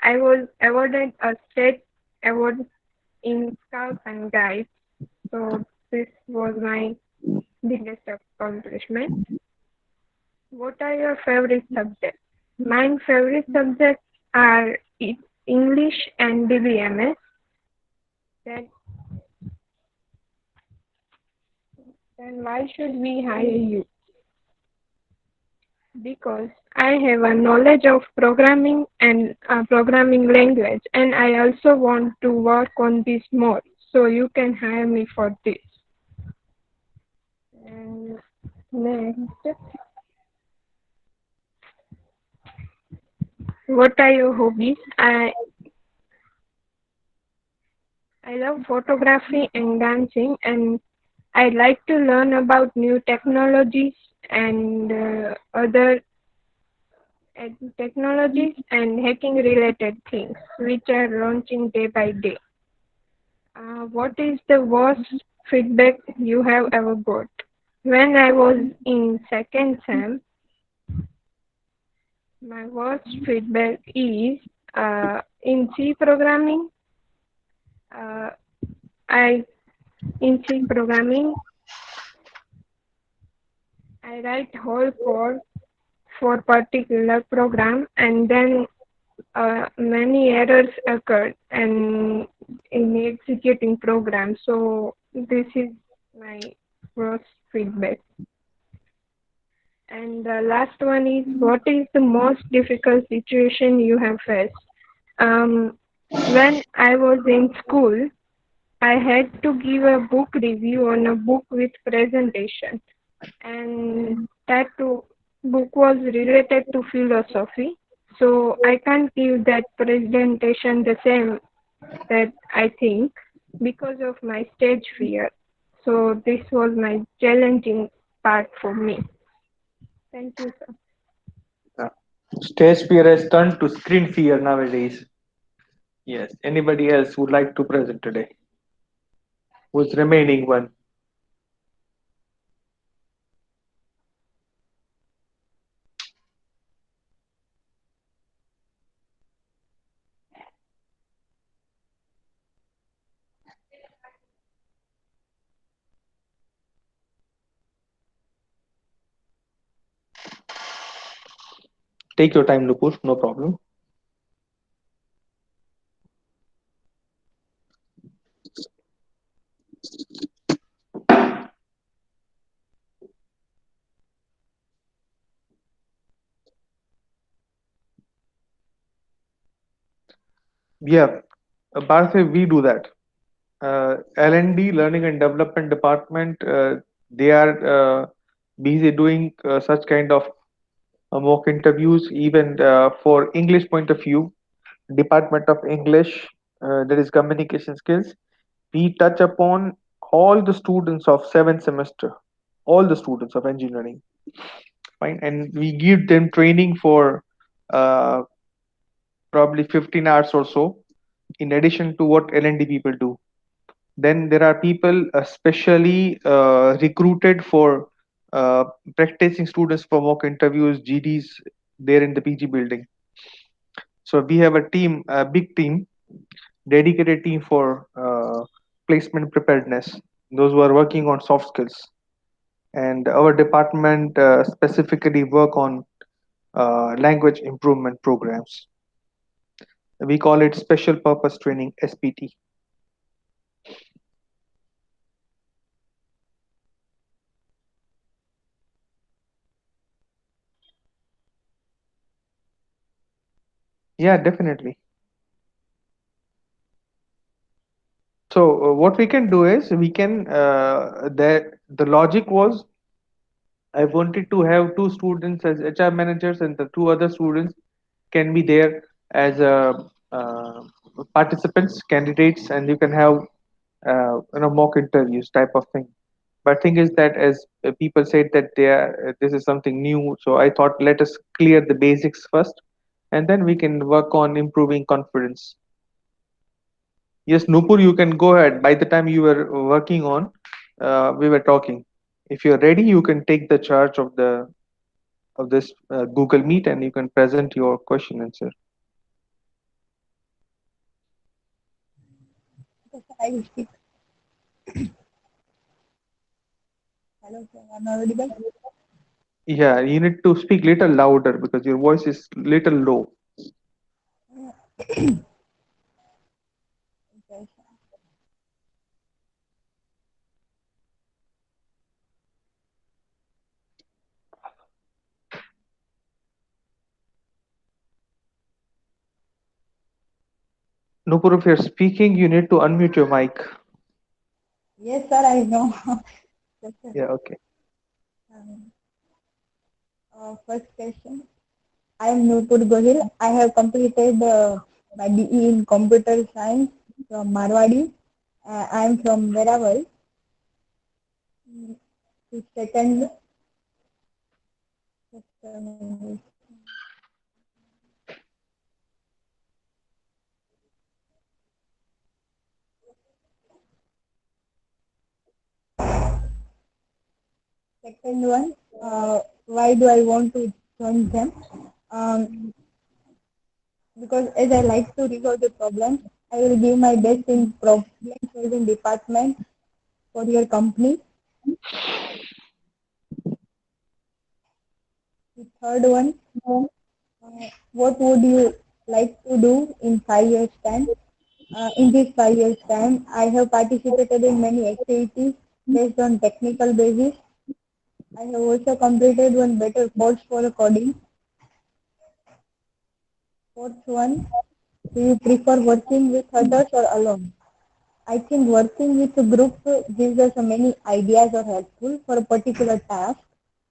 I was awarded a state award in Scouts and Guides. So this was my biggest accomplishment. What are your favorite subjects? My favorite subjects are English and DBMS. Then why should we hire you? Because I have a knowledge of programming and programming language, and I also want to work on this more. So you can hire me for this. And next, what are your hobbies? I love photography and dancing, and I like to learn about new technologies and other technologies and hacking related things, which are launching day by day. What is the worst feedback you have ever got? When I was in second sem, my worst feedback is in C programming. I in C programming, I write whole code for particular program, and then many errors occurred and in executing program. So this is my worst feedback. And the last one is, what is the most difficult situation you have faced? When I was in school, I had to give a book review on a book with presentation, and that book was related to philosophy. So I can't give that presentation the same that I think because of my stage fear. So this was my challenging part for me. Thank you, sir. Stage fear has turned to screen fear nowadays. Yes. Anybody else would like to present today? Who's remaining one? Take your time, Nupur. No problem. Yeah, Parthiv, we do that. L&D, Learning and Development Department, they are busy doing such kind of mock interviews, even for English point of view, Department of English, there is communication skills. We touch upon all the students of seventh semester, all the students of engineering, fine, and we give them training for uh, probably 15 hours or so, in addition to what L&D people do. Then there are people specially recruited for uh, practicing students for mock interviews, GDs, there in the PG building. So we have a team, a big team, dedicated team for placement preparedness, those who are working on soft skills. And our department specifically work on language improvement programs. We call it special purpose training, SPT. Yeah, definitely. So what we can do is we can the logic was I wanted to have two students as HR managers and the two other students can be there as uh, participants, candidates, and you can have mock interviews type of thing. But thing is that as people said that they are, this is something new, so I thought let us clear the basics first, and then we can work on improving confidence. Yes, Nupur, you can go ahead. By the time you were working on, we were talking. If you're ready, you can take the charge of the of this Google Meet and you can present your question answer. I will speak. Hello, sir. Am I audible? Yeah, you need to speak little louder because your voice is little low. Okay, sir. Nupur, if you're speaking, you need to unmute your mic. Yes, sir, I know. Yes, sir. Yeah, okay. Um, First question. I am Nupur Gohil. I have completed my BE in computer science from Marwadi. I am from Verawal. Mm, the second one, why do I want to join them? Um, because as I like to resolve the problems, I will give my best in problem solving department for your company. The third one, what would you like to do in 5 years time? In this 5 years time, I have participated in many activities based on technical basis. I have also completed one better course for coding. Fourth one, do you prefer working with others or alone? I think working with a group gives us many ideas or helpful for a particular task.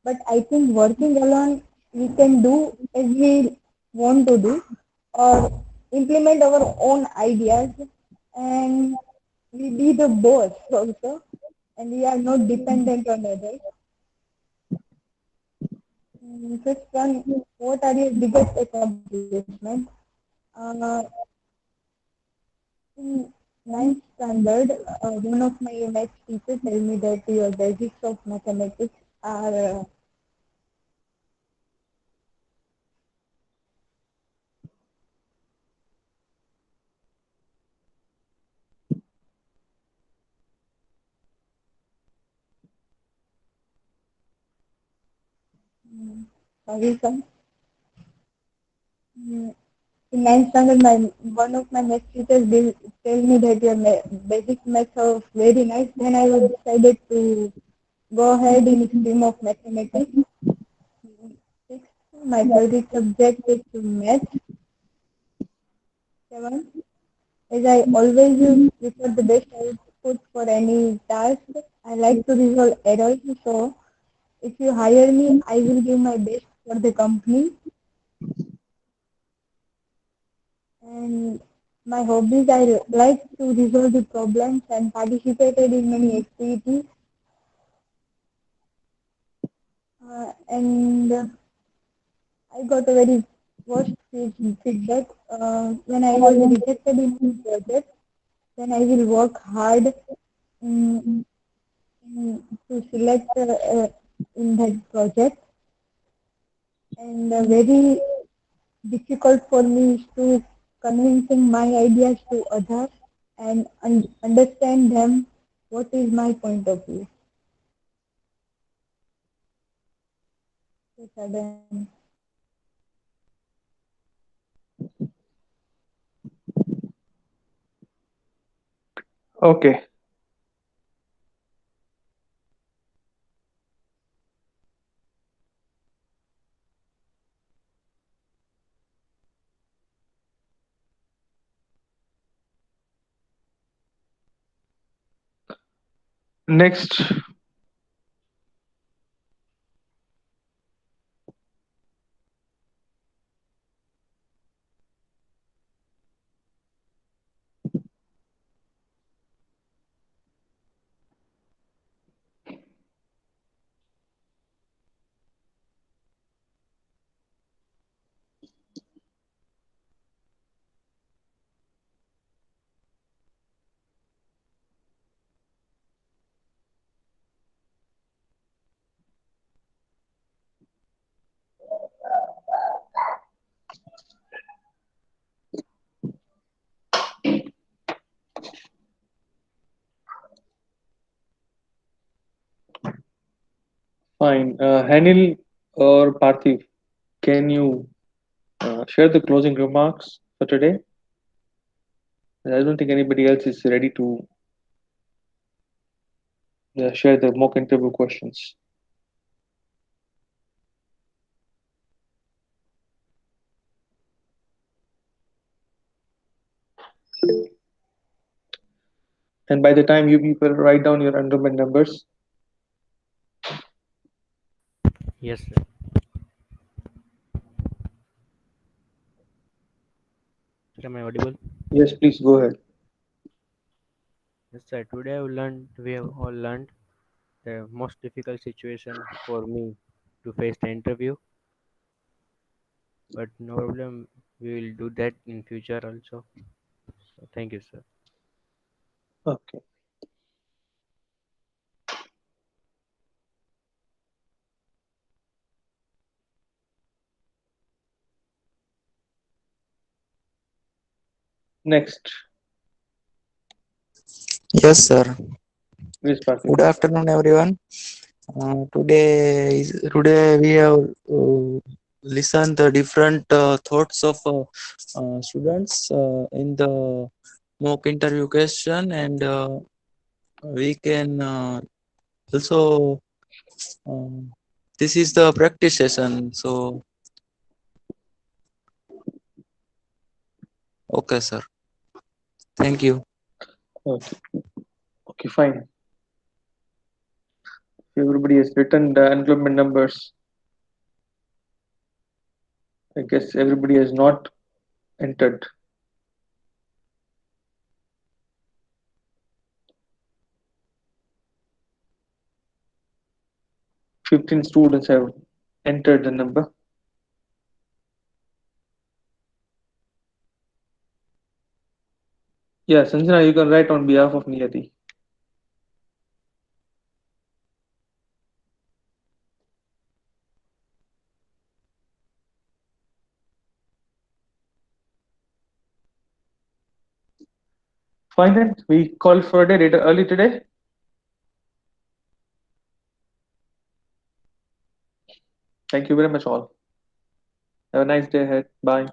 But I think working alone we can do as we want to do or implement our own ideas and we be the boss also and we are not dependent on others. Fifth one, what are your biggest accomplishments? Uh, in ninth standard, one of my maths teachers tell me that your basics of mathematics are sorry, sir. In ninth standard, one of my maths teachers tell me that your basic maths are very nice. Then I was decided to go ahead in stream of mathematics. Sixth, my favorite subject is maths. Seven, as I always prefer the best output for any task, I like to resolve errors. So if you hire me, I will give my best for the company. And my hobbies, I like to resolve the problems and participated in many activities. And I got a very worst feedback when I was rejected in one project. Then I will work hard um, to select in that project. And very difficult for me is to convincing my ideas to others and understand them what is my point of view. Yes, Adam. Okay. Next. Fine. Hanil or Parthiv, can you share the closing remarks for today? I don't think anybody else is ready to share the mock interview questions. And by the time you people write down your enrollment numbers, Yes, sir. Sir, am I audible? yes, please go ahead. Yes, sir. Today we have all learned the most difficult situation for me to face the interview, but no problem. We will do that in future also. So thank you, sir. Okay. Next, Yes, sir. please Parthiv. Good afternoon, everyone. Today we have listened the different thoughts of students in the mock interview question, and we can also this is the practice session. So, okay, sir. Thank you. Okay. Okay, fine. Everybody has written the enrollment numbers. I guess everybody has not entered. 15 students have entered the number. Yeah, Sanjana, you can write on behalf of Niyati. Fine then, we call for a day later early today. Thank you very much all. Have a nice day ahead. Bye.